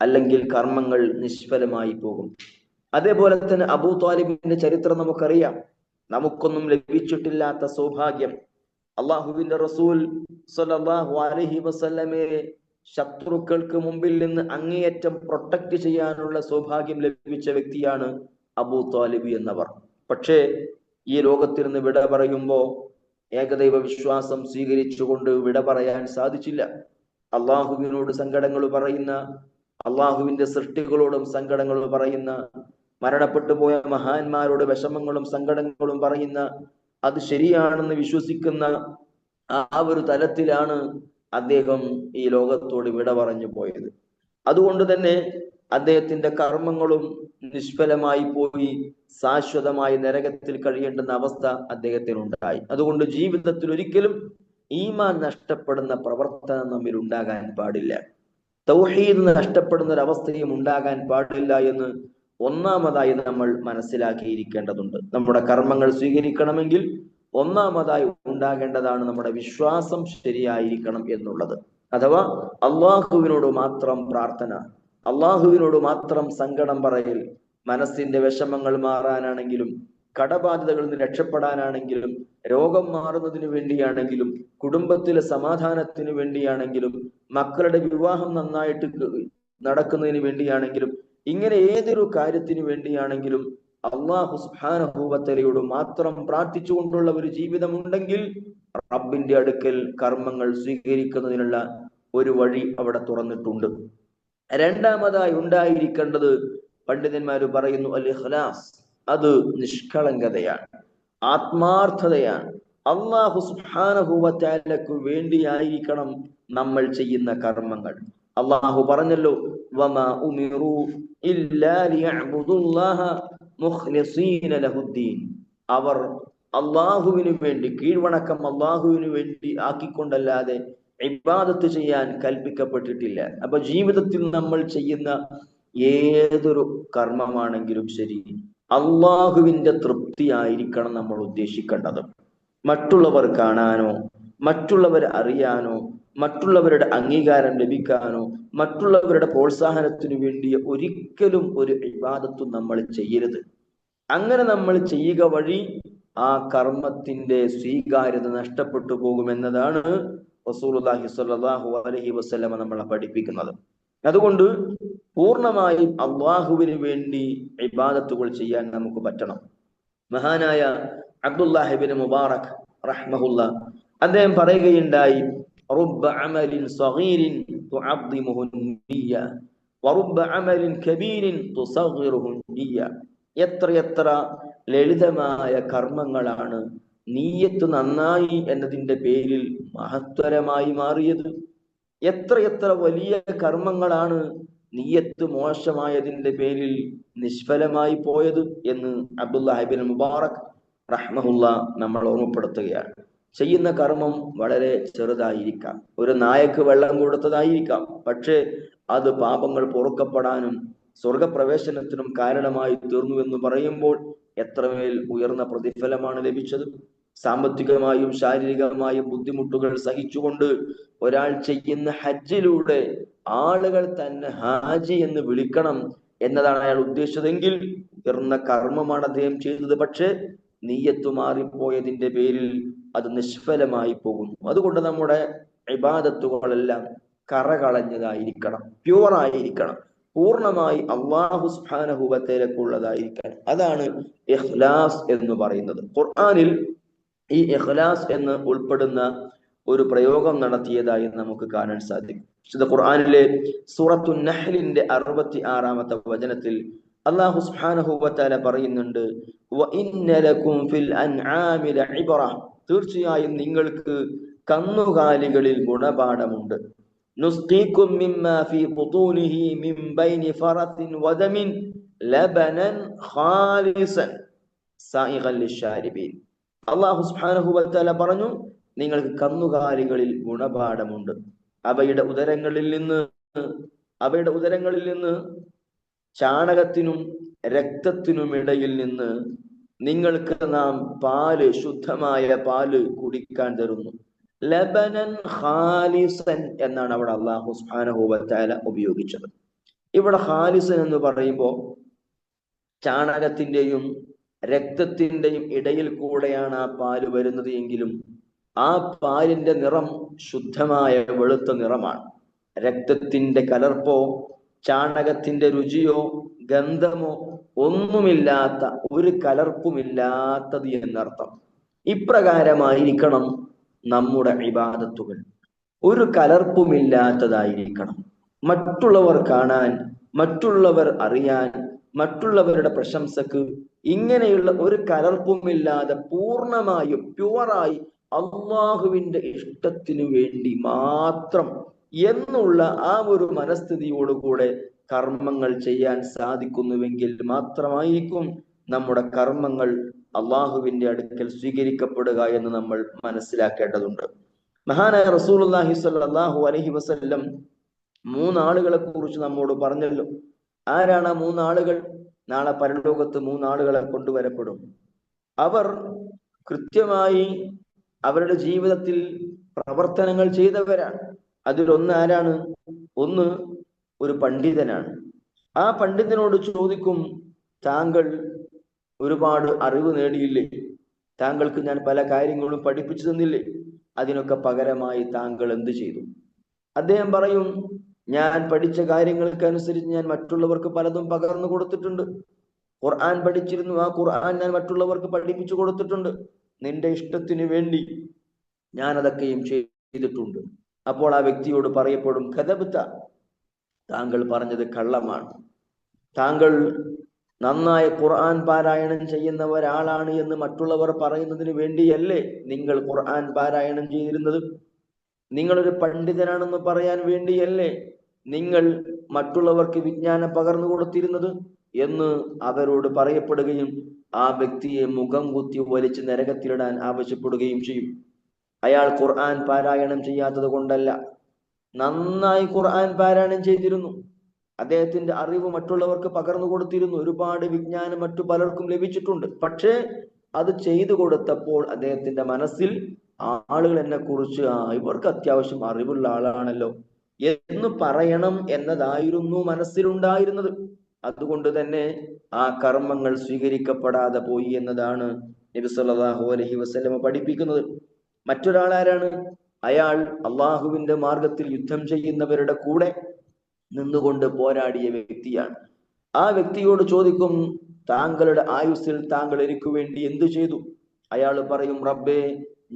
അല്ലെങ്കിൽ കർമ്മങ്ങൾ നിഷ്ഫലമായി പോകും. അതേപോലെ തന്നെ അബൂ ത്വാലിബിന്റെ ചരിത്രം നമുക്കറിയാം. നമുക്കൊന്നും ലഭിച്ചിട്ടില്ലാത്ത സൗഭാഗ്യം, അള്ളാഹുവിന്റെ റസൂൽ സ്വല്ലല്ലാഹു അലൈഹി വസല്ലമയെ ശത്രുക്കൾക്ക് മുമ്പിൽ നിന്ന് അങ്ങേയറ്റം പ്രൊട്ടക്ട് ചെയ്യാനുള്ള സൗഭാഗ്യം ലഭിച്ച വ്യക്തിയാണ് അബൂ ത്വാലിബ് എന്നവർ. പക്ഷേ ഈ ലോകത്തിൽ നിന്ന് വിട പറയുമ്പോ ഏകദൈവ വിശ്വാസം സ്വീകരിച്ചുകൊണ്ട് വിട പറയാൻ സാധിച്ചില്ല. അള്ളാഹുവിനോട് സങ്കടങ്ങൾ പറയുന്ന, അള്ളാഹുവിന്റെ സൃഷ്ടികളോടും സങ്കടങ്ങൾ പറയുന്ന, മരണപ്പെട്ടു പോയ മഹാന്മാരോട് വിഷമങ്ങളും സങ്കടങ്ങളും പറയുന്ന, അത് ശരിയാണെന്ന് വിശ്വസിക്കുന്ന ആ ഒരു തലത്തിലാണ് അദ്ദേഹം ഈ ലോകത്തോട് വിട പറഞ്ഞു പോയത്. അതുകൊണ്ട് തന്നെ അദ്ദേഹത്തിന്റെ കർമ്മങ്ങളും നിഷ്ഫലമായി പോയി ശാശ്വതമായി നരകത്തിൽ കഴിയേണ്ടുന്ന അവസ്ഥ അദ്ദേഹത്തിനുണ്ടായി. അതുകൊണ്ട് ജീവിതത്തിൽ ഒരിക്കലും ഈമാൻ നഷ്ടപ്പെടുന്ന പ്രവർത്തനം നമ്മിൽ ഉണ്ടാകാൻ പാടില്ല, തൗഹീദ് നഷ്ടപ്പെടുന്ന ഒരു അവസ്ഥയും ഉണ്ടാകാൻ പാടില്ല എന്ന് ഒന്നാമതായി നമ്മൾ മനസ്സിലാക്കിയിരിക്കേണ്ടതുണ്ട്. നമ്മുടെ കർമ്മങ്ങൾ സ്വീകരിക്കണമെങ്കിൽ ഒന്നാമതായി ഉണ്ടാകേണ്ടതാണ് നമ്മുടെ വിശ്വാസം ശരിയായിരിക്കണം എന്നുള്ളത്. അഥവാ അള്ളാഹുവിനോട് മാത്രം പ്രാർത്ഥന, അള്ളാഹുവിനോട് മാത്രം സങ്കടം പറയൽ, മനസ്സിന്റെ വിഷമങ്ങൾ മാറാനാണെങ്കിലും, കടബാധ്യതകളിൽ നിന്ന് രക്ഷപ്പെടാനാണെങ്കിലും, രോഗം മാറുന്നതിന് വേണ്ടിയാണെങ്കിലും, കുടുംബത്തിലെ സമാധാനത്തിന് വേണ്ടിയാണെങ്കിലും, മക്കളുടെ വിവാഹം നന്നായിട്ട് നടക്കുന്നതിന് വേണ്ടിയാണെങ്കിലും, ഇങ്ങനെ ഏതൊരു കാര്യത്തിന് വേണ്ടിയാണെങ്കിലും അള്ളാഹു സുബ്ഹാനഹു വ തആലയോട് മാത്രം പ്രാർത്ഥിച്ചുകൊണ്ടുള്ള ഒരു ജീവിതം ഉണ്ടെങ്കിൽ റബ്ബിന്റെ അടുക്കൽ കർമ്മങ്ങൾ സ്വീകരിക്കുന്നതിനുള്ള ഒരു വഴി അവിടെ തുറന്നിട്ടുണ്ട്. രണ്ടാമതായി ഉണ്ടായിരിക്കേണ്ടത്, പണ്ഡിതന്മാര് പറയുന്നു, അൽ ഇഖ്ലാസ്. അത് നിഷ്കളങ്കതയാണ്, ആത്മാർത്ഥതയാണ്. അല്ലാഹു സുബ്ഹാനഹു വ തആലക്ക് വേണ്ടിയായിരിക്കണം നമ്മൾ ചെയ്യുന്ന കർമ്മങ്ങൾ. അല്ലാഹു പറഞ്ഞല്ലോ, വമാ ഉമിറു ഇല്ലാ ലിയഅ്ബുദുല്ലാഹ മുഖ്ലിസീന ലഹുദ്ദീൻ. അവർ അള്ളാഹുവിന് വേണ്ടി, കീഴ്വണക്കം അള്ളാഹുവിന് വേണ്ടി ആക്കിക്കൊണ്ടല്ലാതെ ഇബാദത്ത് ചെയ്യാൻ കൽപ്പിക്കപ്പെട്ടിട്ടില്ല. അപ്പൊ ജീവിതത്തിൽ നമ്മൾ ചെയ്യുന്ന ഏതൊരു കർമ്മമാണെങ്കിലും ശരി, അള്ളാഹുവിന്റെ തൃപ്തി ആയിരിക്കണം നമ്മൾ ഉദ്ദേശിക്കേണ്ടത്. മറ്റുള്ളവർ കാണാനോ, മറ്റുള്ളവർ അറിയാനോ, മറ്റുള്ളവരുടെ അംഗീകാരം ലഭിക്കാനോ, മറ്റുള്ളവരുടെ പ്രോത്സാഹനത്തിനു വേണ്ടി ഒരിക്കലും ഒരു ഇബാദത്തും നമ്മൾ ചെയ്യരുത്. അങ്ങനെ നമ്മൾ ചെയ്യുക വഴി ആ കർമ്മത്തിന്റെ സ്വീകാര്യത നഷ്ടപ്പെട്ടു പോകുമെന്നതാണ് റസൂലുള്ളാഹി സ്വല്ലല്ലാഹു അലൈഹി വസല്ലമ നമ്മളെ പഠിപ്പിക്കുന്നത്. അതുകൊണ്ട് പൂർണ്ണമായും അള്ളാഹുവിന് വേണ്ടി ഇബാദത്തുകൾ ചെയ്യാൻ നമുക്ക് പറ്റണം. മഹാനായ അബ്ദുല്ലാഹ് ഇബ്നു മുബാറക് റഹ്മഹുല്ലാ അദ്ദേഹം പറയുകയുണ്ടായി, റബ്ബ അമലിൻ സഗീരിൻ തുഅദ്ദിമുഹു നിയ്യ വറബ്ബ അമലിൻ കബീരിൻ തുസഗ്ഗിറുഹു നിയ്യ. എത്ര ലളിതമായ കർമ്മങ്ങളാണ് നീയത്ത് നന്നായി എന്നതിന്റെ പേരിൽ മഹത്വരമായി മാറിയത്. എത്ര വലിയ കർമ്മങ്ങളാണ് നീയത്ത് മോശമായതിന്റെ പേരിൽ നിഷ്ഫലമായി പോയത് എന്ന് അബ്ദുല്ലാഹ് ഇബ്നു മുബാറക് റഹ്മഹുല്ലാ നമ്മൾ ഓർമ്മപ്പെടുത്തുകയാണ്. ചെയ്യുന്ന കർമ്മം വളരെ ചെറുതായിരിക്കാം, ഒരു നായക്ക് വെള്ളം കൊടുത്തതായിരിക്കാം, പക്ഷേ അത് പാപങ്ങൾ പൊറുക്കപ്പെടാനും സ്വർഗപ്രവേശനത്തിനും കാരണമായി തീർന്നു എന്ന് പറയുമ്പോൾ എത്രമേൽ ഉയർന്ന പ്രതിഫലമാണ് ലഭിച്ചത്. സാമ്പത്തികമായും ശാരീരികമായും ബുദ്ധിമുട്ടുകൾ സഹിച്ചുകൊണ്ട് ഒരാൾ ചെയ്യുന്ന ഹജ്ജിലൂടെ ആളുകൾ തന്നെ ഹാജി എന്ന് വിളിക്കണം എന്നതാണ് അയാൾ ഉദ്ദേശിച്ചതെങ്കിൽ എന്ന കർമ്മമാണ് അദ്ദേഹം ചെയ്തത്. പക്ഷെ നീയത്ത് മാറിപ്പോയതിന്റെ പേരിൽ അത് നിഷ്ഫലമായി പോകുന്നു. അതുകൊണ്ട് നമ്മുടെ ഇബാദത്തുകളെല്ലാം കറകളഞ്ഞതായിരിക്കണം, പ്യുവറായിരിക്കണം, പൂർണ്ണമായി അല്ലാഹു സുബ്ഹാനഹു വ തആലക്കുള്ളതായിരിക്കണം. അതാണ് ഇഖ്ലാസ് എന്ന് പറയുന്നത്. ഖുർആനിൽ ഈ ഇഖ്ലാസ് എന്ന് ഉൾപ്പെടുന്ന ഒരു പ്രയോഗം നടത്തിയതായി നമുക്ക് കാണാൻ സാധിക്കും. വിശുദ്ധ ഖുർആനിലെ സൂറത്തുൻ നഹ്ലിന്റെ 66-ാമത്തെ വചനത്തിൽ അല്ലാഹു സുബ്ഹാനഹു വ തആല പറയുന്നുണ്ട്, വ ഇന്ന ലകും ഫിൽ അൻആമി ലഇബ്റ, തീർച്ചയായും നിങ്ങൾക്ക് കന്നുകാലികളിൽ ഗുണപാഠമുണ്ട്. നുസ്ഖീകും മിമ്മാ ഫീ ബുതൂനിഹി മിൻ ബൈനി ഫറത്തിൻ വദമിൻ ലബനൻ ഖാലിസൻ സായിഗൻ ലിശ്ശാരിബീൻ. അല്ലാഹു സുബ്ഹാനഹു വ തആല പറഞ്ഞു, നിങ്ങൾക്ക് കന്നുകാലികളിൽ ഗുണപാഠമുണ്ട്. അവയുടെ ഉദരങ്ങളിൽ നിന്ന് ചാണകത്തിനും രക്തത്തിനും ഇടയിൽ നിന്ന് നിങ്ങൾക്ക് നാം പാല്, ശുദ്ധമായ പാല് കുടിക്കാൻ തരുന്നു. ലബനൻ ഖാലിസൻ എന്നാണ് അവിടെ അല്ലാഹു സുബ്ഹാനഹു വ തആല ഉപയോഗിച്ചത്. ഇവിടെ ഖാലിസൻ എന്ന് പറയുമ്പോൾ ചാണകത്തിന്റെയും രക്തത്തിന്റെയും ഇടയിൽ കൂടെയാണ് ആ പാല് വരുന്നത് എങ്കിലും ആ പാലിന്റെ നിറം ശുദ്ധമായ വെളുത്ത നിറമാണ്. രക്തത്തിന്റെ കലർപ്പോ ചാണകത്തിന്റെ രുചിയോ ഗന്ധമോ ഒന്നുമില്ലാത്ത, ഒരു കലർപ്പുമില്ലാത്തത് എന്നർത്ഥം. ഇപ്രകാരമായിരിക്കണം നമ്മുടെ ഇബാദത്തുകൾ, ഒരു കലർപ്പുമില്ലാത്തതായിരിക്കണം. മറ്റുള്ളവർ കാണാൻ, മറ്റുള്ളവർ അറിയാൻ, മറ്റുള്ളവരുടെ പ്രശംസക്ക് ഇങ്ങനെയുള്ള ഒരു കലർപ്പുമില്ലാതെ പൂർണ്ണമായും പ്യുവറായി അള്ളാഹുവിന്റെ ഇഷ്ടത്തിനു വേണ്ടി മാത്രം എന്നുള്ള ആ ഒരു മനസ്ഥിതിയോടുകൂടെ കർമ്മങ്ങൾ ചെയ്യാൻ സാധിക്കുന്നുവെങ്കിൽ മാത്രമായിരിക്കും നമ്മുടെ കർമ്മങ്ങൾ അള്ളാഹുവിന്റെ അടുക്കൽ സ്വീകരിക്കപ്പെടുക എന്ന് നമ്മൾ മനസ്സിലാക്കേണ്ടതുണ്ട്. മഹാനായ റസൂലുള്ളാഹി സ്വല്ലല്ലാഹു അലൈഹി വസല്ലം 3 ആളുകളെ കുറിച്ച് നമ്മോട് പറഞ്ഞല്ലോ. ആരാണ് ആ 3 ആളുകൾ? നാളെ പരലോകത്ത് 3 ആളുകളെ കൊണ്ടുവരപ്പെടും. അവർ കൃത്യമായി അവരുടെ ജീവിതത്തിൽ പ്രവർത്തനങ്ങൾ ചെയ്തവരാണ്. അതിലൊന്ന് ആരാണ്? ഒന്ന് ഒരു പണ്ഡിതനാണ്. ആ പണ്ഡിതനോട് ചോദിക്കും, താങ്കൾ ഒരുപാട് അറിവ് നേടിയില്ലേ? താങ്കൾക്ക് ഞാൻ പല കാര്യങ്ങളും പഠിപ്പിച്ചു തന്നില്ലേ? അതിനൊക്കെ പകരമായി താങ്കൾ എന്ത് ചെയ്തു? അദ്ദേഹം പറയും, ഞാൻ പഠിച്ച കാര്യങ്ങൾക്കനുസരിച്ച് ഞാൻ മറ്റുള്ളവർക്ക് പലതും പകർന്നു കൊടുത്തിട്ടുണ്ട്. ഖുർആൻ പഠിച്ചിരുന്നു, ആ ഖുർആൻ ഞാൻ മറ്റുള്ളവർക്ക് പഠിപ്പിച്ചു കൊടുത്തിട്ടുണ്ട്. നിന്റെ ഇഷ്ടത്തിന് വേണ്ടി ഞാൻ അതൊക്കെയും ചെയ്തിട്ടുണ്ട്. അപ്പോൾ ആ വ്യക്തിയോട് പറയപ്പെടും, കദബ്ത, താങ്കൾ പറഞ്ഞത് കള്ളമാണ്. താങ്കൾ നന്നായി ഖുർആൻ പാരായണം ചെയ്യുന്ന ഒരാളാണ് എന്ന് മറ്റുള്ളവർ പറയുന്നതിന് വേണ്ടിയല്ലേ നിങ്ങൾ ഖുർആൻ പാരായണം ചെയ്തിരുന്നത്? നിങ്ങളൊരു പണ്ഡിതനാണെന്ന് പറയാൻ വേണ്ടിയല്ലേ നിങ്ങൾ മറ്റുള്ളവർക്ക് വിജ്ഞാനം പകർന്നു കൊടുത്തിരുന്നത് എന്ന് അവരോട് പറയപ്പെടുകയും ആ വ്യക്തിയെ മുഖം കുത്തി വലിച്ച് നരകത്തിലിടാൻ ആവശ്യപ്പെടുകയും ചെയ്യും. അയാൾ ഖുർആൻ പാരായണം ചെയ്യാത്തത് കൊണ്ടല്ല, നന്നായി ഖുർആൻ പാരായണം ചെയ്തിരുന്നു. അദ്ദേഹത്തിന്റെ അറിവ് മറ്റുള്ളവർക്ക് പകർന്നു കൊടുത്തിരുന്നു. ഒരുപാട് വിജ്ഞാനം മറ്റു പലർക്കും ലഭിച്ചിട്ടുണ്ട്. പക്ഷേ അത് ചെയ്തു കൊടുത്തപ്പോൾ അദ്ദേഹത്തിന്റെ മനസ്സിൽ ആളുകൾ എന്നെ കുറിച്ച് ഇവർക്ക് അത്യാവശ്യം അറിവുള്ള ആളാണല്ലോ എന്ന് പറയണം എന്നതായിരുന്നു മനസ്സിലുണ്ടായിരുന്നത്. അതുകൊണ്ട് തന്നെ ആ കർമ്മങ്ങൾ സ്വീകരിക്കപ്പെടാതെ പോയി എന്നതാണ് നബി സല്ലല്ലാഹു അലൈഹി വസല്ലം പഠിപ്പിക്കുന്നത്. മറ്റൊരാൾ ആരാണ്? അയാൾ അള്ളാഹുവിന്റെ മാർഗത്തിൽ യുദ്ധം ചെയ്യുന്നവരുടെ കൂടെ നിന്നുകൊണ്ട് പോരാടിയ വ്യക്തിയാണ്. ആ വ്യക്തിയോട് ചോദിക്കും, താങ്കളുടെ ആയുസ്സിൽ താങ്കൾ എനിക്ക് വേണ്ടി എന്തു ചെയ്തു? അയാൾ പറയും, റബ്ബേ,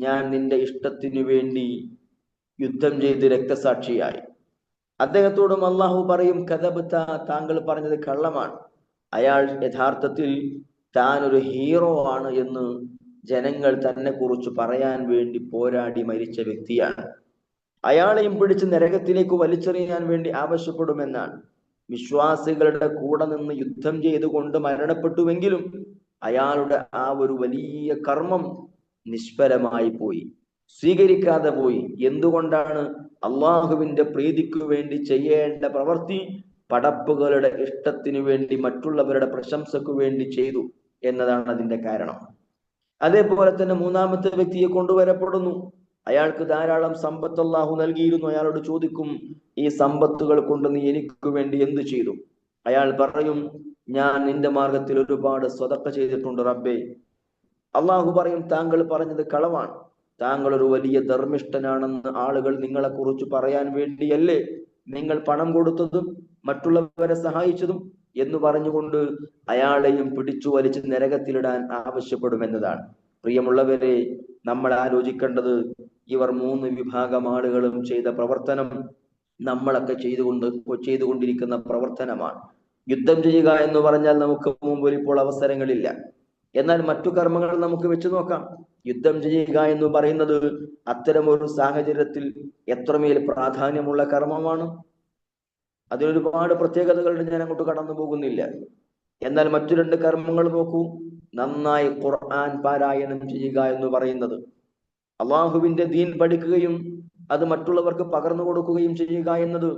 ഞാൻ നിന്റെ ഇഷ്ടത്തിനു വേണ്ടി യുദ്ധം ചെയ്ത് രക്തസാക്ഷിയായി. അദ്ദേഹത്തോടും അള്ളാഹു പറയും, കദബ്ത, താങ്കൾ പറഞ്ഞത് കള്ളമാണ്. അയാൾ യഥാർത്ഥത്തിൽ താൻ ഒരു ഹീറോ ആണ് എന്ന് ജനങ്ങൾ തന്നെ കുറിച്ച് പറയാൻ വേണ്ടി പോരാടി മരിച്ച വ്യക്തിയാണ്. അയാളെയും പിടിച്ച് നരകത്തിലേക്ക് വലിച്ചെറിയാൻ വേണ്ടി ആവശ്യപ്പെടുമെന്നാണ്. വിശ്വാസികളുടെ കൂടെ നിന്ന് യുദ്ധം ചെയ്തുകൊണ്ട് മരണപ്പെട്ടുവെങ്കിലും അയാളുടെ ആ ഒരു വലിയ കർമ്മം നിഷ്ഫലമായി പോയി, സ്വീകരിക്കാതെ പോയി. എന്തുകൊണ്ടാണ്? അള്ളാഹുവിന്റെ പ്രീതിക്കു വേണ്ടി ചെയ്യേണ്ട പ്രവൃത്തി പടപ്പുകളുടെ ഇഷ്ടത്തിനു വേണ്ടി, മറ്റുള്ളവരുടെ പ്രശംസക്കു വേണ്ടി ചെയ്തു എന്നതാണ് അതിന്റെ കാരണം. അതേപോലെ തന്നെ 3-ാമത്തെ വ്യക്തിയെ കൊണ്ടുവരപ്പെടുന്നു. അയാൾക്ക് ധാരാളം സമ്പത്ത് അല്ലാഹു നൽകിയിരുന്നു. അയാളോട് ചോദിക്കും, ഈ സമ്പത്തുകൾ കൊണ്ട് നീ എനിക്ക് വേണ്ടി എന്ത് ചെയ്തു? അയാൾ പറയും, ഞാൻ നിന്റെ മാർഗത്തിൽ ഒരുപാട് സ്വതക്ക ചെയ്തിട്ടുണ്ട് റബ്ബേ. അള്ളാഹു പറയും, താങ്കൾ പറഞ്ഞത് കളവാണ്, താങ്കൾ ഒരു വലിയ ധർമ്മിഷ്ഠനാണെന്ന് ആളുകൾ നിങ്ങളെ കുറിച്ച് പറയാൻ വേണ്ടിയല്ലേ നിങ്ങൾ പണം കൊടുത്തതും മറ്റുള്ളവരെ സഹായിച്ചതും എന്ന് പറഞ്ഞുകൊണ്ട് അയാളെയും പിടിച്ചു വലിച്ച് നരകത്തിലിടാൻ ആവശ്യപ്പെടുമെന്നതാണ്. പ്രിയമുള്ളവരെ, നമ്മൾ ആലോചിക്കേണ്ടത് ഇവർ 3 വിഭാഗം ആളുകളും ചെയ്ത പ്രവർത്തനം നമ്മളൊക്കെ ചെയ്തുകൊണ്ടിരിക്കുന്ന പ്രവർത്തനമാണ്. യുദ്ധം ചെയ്യുക എന്ന് പറഞ്ഞാൽ നമുക്ക് മുമ്പിൽ ഇപ്പോൾ അവസരങ്ങളില്ല. എന്നാൽ മറ്റു കർമ്മങ്ങൾ നമുക്ക് വെച്ച് നോക്കാം. യുദ്ധം ചെയ്യുക എന്ന് പറയുന്നത് അത്തരമൊരു സാഹചര്യത്തിൽ എത്രമേൽ പ്രാധാന്യമുള്ള കർമ്മമാണ്. അതിനൊരുപാട് പ്രത്യേകതകളുണ്ട്, ഞാൻ അങ്ങോട്ട് കടന്നു പോകുന്നില്ല. എന്നാൽ മറ്റു 2 കർമ്മങ്ങൾ നോക്കൂ. നന്നായി ഖുർആൻ പാരായണം ചെയ്യുക എന്ന് പറയുന്നത്, അള്ളാഹുവിന്റെ ദീൻ പഠിക്കുകയും അത് മറ്റുള്ളവർക്ക് പകർന്നു കൊടുക്കുകയും ചെയ്യുക എന്നത്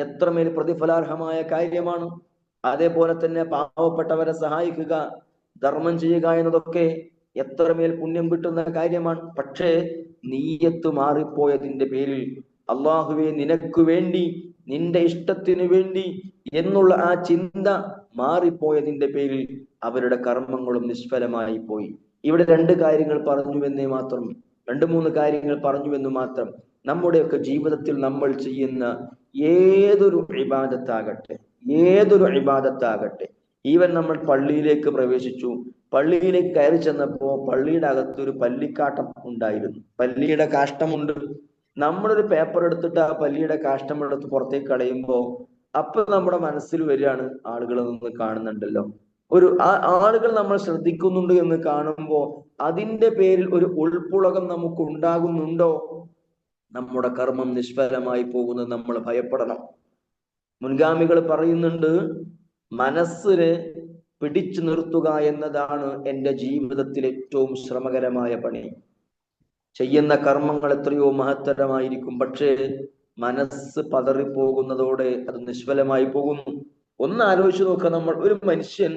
എത്രമേൽ പ്രതിഫലാർഹമായ കാര്യമാണ്. അതേപോലെ തന്നെ പാവപ്പെട്ടവരെ സഹായിക്കുക, ധർമ്മം ചെയ്യുക എന്നതൊക്കെ എത്രമേൽ പുണ്യം കിട്ടുന്ന കാര്യമാണ്. പക്ഷേ നീയത്ത് മാറിപ്പോയതിന്റെ പേരിൽ, അള്ളാഹുവെ നിനക്ക് വേണ്ടി, നിന്റെ ഇഷ്ടത്തിനു വേണ്ടി എന്നുള്ള ആ ചിന്ത മാറിപ്പോയതിന്റെ പേരിൽ അവരുടെ കർമ്മങ്ങളും നിഷ്ഫലമായി പോയി. ഇവിടെ 2 കാര്യങ്ങൾ പറഞ്ഞുവെന്നേ മാത്രം, 2-3 കാര്യങ്ങൾ പറഞ്ഞുവെന്ന് മാത്രം. നമ്മുടെയൊക്കെ ജീവിതത്തിൽ നമ്മൾ ചെയ്യുന്ന ഏതൊരു ഇബാദത്താകട്ടെ, ഈവൻ നമ്മൾ പള്ളിയിലേക്ക് പ്രവേശിച്ചു, പള്ളിയിലേക്ക് കയറി ചെന്നപ്പോ പള്ളിയുടെ അകത്തൊരു പല്ലിക്കാട്ടം ഉണ്ടായിരുന്നു, പല്ലിയുടെ കാഷ്ടമുണ്ട്. നമ്മളൊരു പേപ്പർ എടുത്തിട്ട് ആ പല്ലിയുടെ കാഷ്ടം എടുത്ത് പുറത്തേക്ക് കളയുമ്പോ അപ്പൊ നമ്മുടെ മനസ്സിൽ വരികയാണ്, ആളുകൾ നിന്ന് കാണുന്നുണ്ടല്ലോ, ആളുകൾ നമ്മൾ ശ്രദ്ധിക്കുന്നുണ്ട് എന്ന് കാണുമ്പോ അതിന്റെ പേരിൽ ഒരു ഉൾപ്പുളകം നമുക്ക് ഉണ്ടാകുന്നുണ്ടോ? നമ്മുടെ കർമ്മം നിഷ്ഫലമായി പോകുന്നത് നമ്മൾ ഭയപ്പെടണം. മുൻഗാമികൾ പറയുന്നുണ്ട്, മനസ്സിനെ പിടിച്ചു നിർത്തുക എന്നതാണ് എൻ്റെ ജീവിതത്തിൽ ഏറ്റവും ശ്രമകരമായ പണി. ചെയ്യുന്ന കർമ്മങ്ങൾ എത്രയോ മഹത്തരമായിരിക്കും, പക്ഷേ മനസ്സ് പതറിപ്പോകുന്നതോടെ അത് നിഷ്ഫലമായി പോകുന്നു. ഒന്ന് ആലോചിച്ച് നോക്കുക, നമ്മൾ ഒരു മനുഷ്യൻ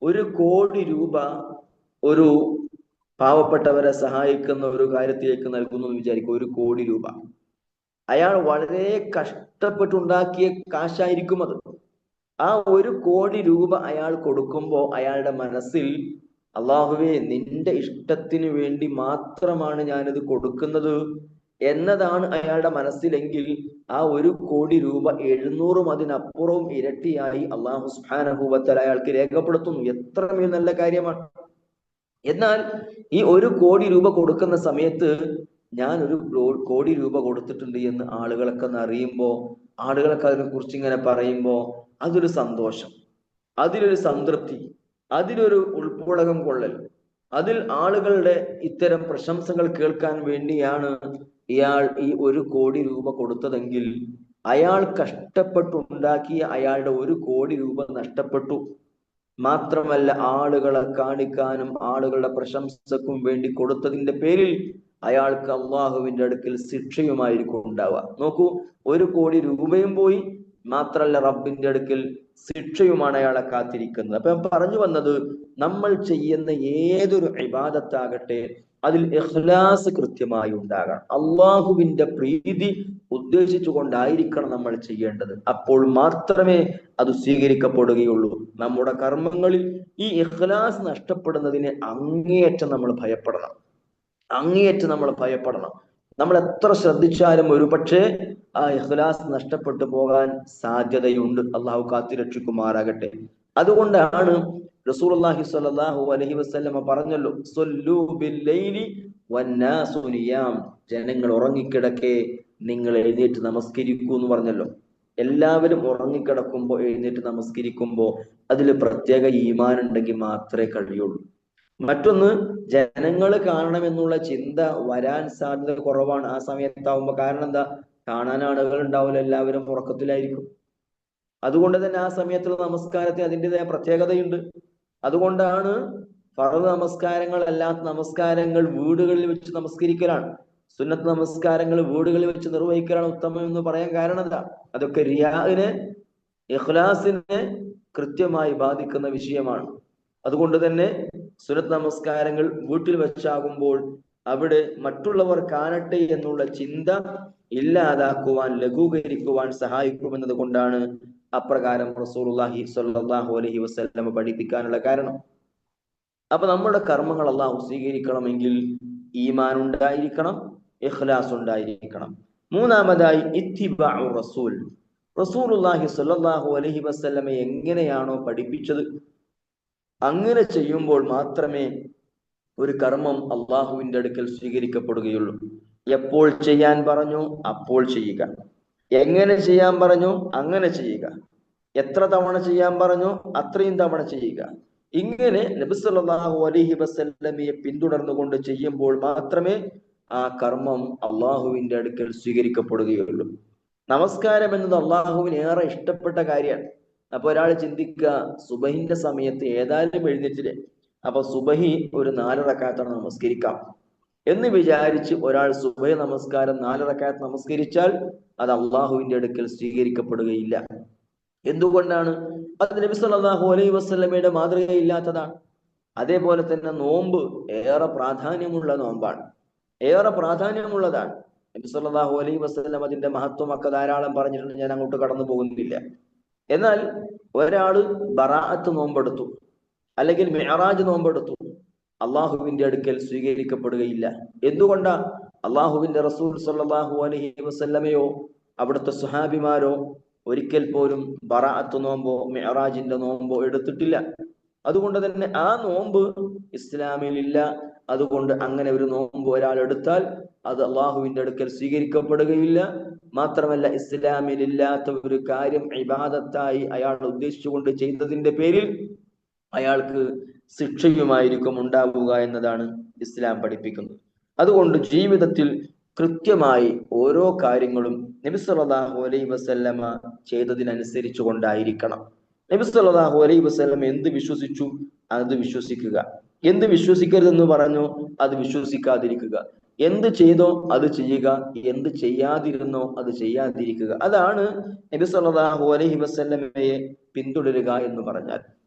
1 കോടി രൂപ ഒരു പാവപ്പെട്ടവരെ സഹായിക്കുന്ന ഒരു കാര്യത്തിലേക്ക് നൽകുന്നു എന്ന് വിചാരിക്കും. 1 കോടി രൂപ അയാൾ വളരെ കഷ്ടപ്പെട്ടുണ്ടാക്കിയ കാശായിരിക്കും അത്. ആ 1 കോടി രൂപ അയാൾ കൊടുക്കുമ്പോൾ അയാളുടെ മനസ്സിൽ, അള്ളാഹുവേ നിന്റെ ഇഷ്ടത്തിന് വേണ്ടി മാത്രമാണ് ഞാനിത് കൊടുക്കുന്നത് എന്നതാണ് അയാളുടെ മനസ്സിലെങ്കിൽ, ആ 1 കോടി രൂപ 700 അതിനപ്പുറവും ഇരട്ടിയായി അള്ളാഹു സുബ്ഹാനഹു വ തആല അയാൾക്ക് രേഖപ്പെടുത്തുന്നു. എത്രമേൽ നല്ല കാര്യമാണ്. എന്നാൽ ഈ 1 കോടി രൂപ കൊടുക്കുന്ന സമയത്ത് ഞാൻ 1 കോടി രൂപ കൊടുത്തിട്ടുണ്ട് എന്ന് ആളുകളൊക്കെ അറിയുമ്പോൾ, ആളുകളൊക്കെ അതിനെ കുറിച്ച് ഇങ്ങനെ പറയുമ്പോൾ അതൊരു സന്തോഷം, അതിലൊരു സംതൃപ്തി, അതിലൊരു ഉൾപ്പുളകം കൊള്ളൽ, അതിൽ ആളുകളുടെ ഇത്തരം പ്രശംസകൾ കേൾക്കാൻ വേണ്ടിയാണ് ഇയാൾ ഈ 1 കോടി രൂപ കൊടുത്തതെങ്കിൽ, അയാൾ കഷ്ടപ്പെട്ടുണ്ടാക്കിയ അയാളുടെ 1 കോടി രൂപ നഷ്ടപ്പെട്ടു. മാത്രമല്ല, ആളുകളെ കാണിക്കാനും ആളുകളുടെ പ്രശംസക്കും വേണ്ടി കൊടുത്തതിന്റെ പേരിൽ അയാൾക്ക് അള്ളാഹുവിന്റെ അടുക്കൽ ശിക്ഷയുമായിരിക്കും ഉണ്ടാവുക. നോക്കൂ, 1 കോടി രൂപയും പോയി, മാത്രല്ല റബ്ബിന്റെ അടുക്കൽ ശിക്ഷയുമാണ് അയാളെ കാത്തിരിക്കുന്നത്. അപ്പൊ ഞാൻ പറഞ്ഞു വന്നത്, നമ്മൾ ചെയ്യുന്ന ഏതൊരു ഇബാദത്താകട്ടെ അതിൽ ഇഖ്ലാസ് കൃത്യമായി ഉണ്ടാകണം. അള്ളാഹുവിന്റെ പ്രീതി ഉദ്ദേശിച്ചു കൊണ്ടായിരിക്കണം നമ്മൾ ചെയ്യേണ്ടത്. അപ്പോൾ മാത്രമേ അത് സ്വീകരിക്കപ്പെടുകയുള്ളൂ. നമ്മുടെ കർമ്മങ്ങളിൽ ഈ ഇഖ്ലാസ് നഷ്ടപ്പെടുന്നതിനെ അങ്ങേയറ്റം നമ്മൾ ഭയപ്പെടണം. നമ്മൾ എത്ര ശ്രദ്ധിച്ചാലും ഒരുപക്ഷെ ആ ഇഖ്ലാസ് നഷ്ടപ്പെട്ടു പോകാൻ സാധ്യതയുണ്ട്. അള്ളാഹു കാത്തിരക്ഷിക്കുമാറാകട്ടെ. അതുകൊണ്ടാണ് റസൂലുള്ളാഹി സ്വല്ലല്ലാഹു അലൈഹി വസല്ലമ പറഞ്ഞല്ലോ, സ്വല്ലൂ ബില്ലൈലി വന്നാസു നിയാം, ജനങ്ങൾ ഉറങ്ങിക്കിടക്കെ നിങ്ങൾ എഴുന്നേറ്റ് നമസ്കരിക്കൂ എന്ന് പറഞ്ഞല്ലോ. എല്ലാവരും ഉറങ്ങിക്കിടക്കുമ്പോൾ എഴുന്നേറ്റ് നമസ്കരിക്കുമ്പോൾ അതിൽ പ്രത്യേക ഈമാൻ ഉണ്ടെങ്കിൽ മാത്രമേ കഴിയുള്ളൂ. മറ്റൊന്ന്, ജനങ്ങൾ കാണണമെന്നുള്ള ചിന്ത വരാൻ സാധ്യത കുറവാണ് ആ സമയത്താവുമ്പോ. കാരണം എന്താ? കാണാൻ ആളുകൾ ഉണ്ടാവില്ല, എല്ലാവരും ഉറക്കത്തിലായിരിക്കും. അതുകൊണ്ട് തന്നെ ആ സമയത്തുള്ള നമസ്കാരത്തിന് അതിൻ്റെതായ പ്രത്യേകതയുണ്ട്. അതുകൊണ്ടാണ് ഫർദ് നമസ്കാരങ്ങൾ അല്ലാത്ത നമസ്കാരങ്ങൾ വീടുകളിൽ വെച്ച് നമസ്കരിക്കലാണ്. സുന്നത്ത് നമസ്കാരങ്ങൾ വീടുകളിൽ വെച്ച് നിർവഹിക്കലാണ് ഉത്തമം എന്ന് പറയാൻ കാരണം എന്താ? അതൊക്കെ റിയാഇനെ, ഇഖ്ലാസിനെ കൃത്യമായി ബാധിക്കുന്ന വിഷയമാണ്. അതുകൊണ്ട് തന്നെ സുന്നത്ത് നമസ്കാരങ്ങൾ വീട്ടിൽ വെച്ചാകുമ്പോൾ അവിടെ മറ്റുള്ളവർ കാണട്ടെ എന്നുള്ള ചിന്ത ഇല്ലാതാക്കുവാൻ, ലഘൂകരിക്കുവാൻ സഹായിക്കുമെന്നത് കൊണ്ടാണ് അപ്രകാരം റസൂലുള്ളാഹി സ്വല്ലല്ലാഹു അലൈഹി വസല്ലം പഠിപ്പിക്കാനുള്ള കാരണം. അപ്പൊ നമ്മുടെ കർമ്മങ്ങൾ അള്ളാഹു സ്വീകരിക്കണമെങ്കിൽ ഈമാൻ ഉണ്ടായിരിക്കണം, ഇഖ്ലാസ് ഉണ്ടായിരിക്കണം. മൂന്നാമതായി ഇത്തിബാഉ റസൂൽ, റസൂലുള്ളാഹി സ്വല്ലല്ലാഹു അലൈഹി വസല്ലമ എങ്ങനെയാണോ പഠിപ്പിച്ചത് അങ്ങനെ ചെയ്യുമ്പോൾ മാത്രമേ ഒരു കർമ്മം അള്ളാഹുവിന്റെ അടുക്കൽ സ്വീകരിക്കപ്പെടുകയുള്ളൂ. എപ്പോൾ ചെയ്യാൻ പറഞ്ഞു അപ്പോൾ ചെയ്യുക, എങ്ങനെ ചെയ്യാൻ പറഞ്ഞു അങ്ങനെ ചെയ്യുക, എത്ര തവണ ചെയ്യാൻ പറഞ്ഞു അത്രയും തവണ ചെയ്യുക. ഇങ്ങനെ നബി സല്ലല്ലാഹു അലൈഹി വസല്ലമയെ പിന്തുടർന്നുകൊണ്ട് ചെയ്യുമ്പോൾ മാത്രമേ ആ കർമ്മം അള്ളാഹുവിന്റെ അടുക്കൽ സ്വീകരിക്കപ്പെടുകയുള്ളൂ. നമസ്കാരം എന്നത് അള്ളാഹുവിന് ഏറെ ഇഷ്ടപ്പെട്ട കാര്യമാണ്. അപ്പൊ ഒരാൾ ചിന്തിക്കുക, സുബഹിന്റെ സമയത്ത് ഏതായാലും എഴുന്നേറ്റില്ലേ, അപ്പൊ സുബഹി ഒരു 4 റക്അത്താണ് നമസ്കരിക്കാം എന്ന് വിചാരിച്ച് ഒരാൾ സുബഹി നമസ്കാരം 4 റക്അത്ത് നമസ്കരിച്ചാൽ അത് അള്ളാഹുവിന്റെ അടുക്കൽ സ്വീകരിക്കപ്പെടുകയില്ല. എന്തുകൊണ്ടാണ്? അത് നബി സല്ലല്ലാഹു അലൈഹി വസല്ലമയുടെ മാതൃകയില്ലാത്തതാണ്. അതേപോലെ തന്നെ നോമ്പ് ഏറെ പ്രാധാന്യമുള്ള നോമ്പാണ്, ഏറെ പ്രാധാന്യമുള്ളതാണ്. നബി സല്ലല്ലാഹു അലൈഹി വസല്ലം അതിന്റെ മഹത്വമൊക്കെ ധാരാളം പറഞ്ഞിട്ടുണ്ട്, ഞാൻ അങ്ങോട്ട് കടന്നു പോകുന്നില്ല. എന്നാൽ ഒരാള് ബറാഅത്ത് നോമ്പെടുത്തു അല്ലെങ്കിൽ മിഅ്റാജ് നോമ്പെടുത്തു, അള്ളാഹുവിന്റെ അടുക്കൽ സ്വീകരിക്കപ്പെടുകയില്ല. എന്തുകൊണ്ടാ? അള്ളാഹുവിന്റെ റസൂൽ സ്വല്ലല്ലാഹു അലൈഹി വസല്ലമയോ അവിടുത്തെ സ്വഹാബിമാരോ ഒരിക്കൽ പോലും ബറാഅത്ത് നോമ്പോ മിഅ്റാജിന്റെ നോമ്പോ എടുത്തിട്ടില്ല. അതുകൊണ്ട് തന്നെ ആ നോമ്പ് ഇസ്ലാമിലില്ല. അതുകൊണ്ട് അങ്ങനെ ഒരു നോമ്പ് ഒരാൾ എടുത്താൽ അത് അള്ളാഹുവിന്റെ അടുക്കൽ സ്വീകരിക്കപ്പെടുകയില്ല. മാത്രമല്ല, ഇസ്ലാമിലില്ലാത്ത ഒരു കാര്യം ഇബാദത്തായി അയാൾ ഉദ്ദേശിച്ചുകൊണ്ട് ചെയ്തതിന്റെ പേരിൽ അയാൾക്ക് ശിക്ഷയുമായിരിക്കും ഉണ്ടാവുക എന്നതാണ് ഇസ്ലാം പഠിപ്പിക്കുന്നത്. അതുകൊണ്ട് ജീവിതത്തിൽ കൃത്യമായി ഓരോ കാര്യങ്ങളും നബി സല്ലല്ലാഹു അലൈഹി വസല്ലമ ചെയ്തതിനനുസരിച്ചു കൊണ്ടായിരിക്കണം. നബി സല്ലല്ലാഹു അലൈഹി വസല്ലം എന്ത് വിശ്വസിച്ചു അത് വിശ്വസിക്കുക, എന്ത് വിശ്വസിക്കരുതെന്ന് പറഞ്ഞു അത് വിശ്വസിക്കാതിരിക്കുക, എന്ത് ചെയ്തോ അത് ചെയ്യുക, എന്ത് ചെയ്യാതിരുന്നോ അത് ചെയ്യാതിരിക്കുക. അതാണ് നബി സല്ലല്ലാഹു അലൈഹി വസല്ലമയെ പിന്തുടരുക എന്ന് പറഞ്ഞാൽ.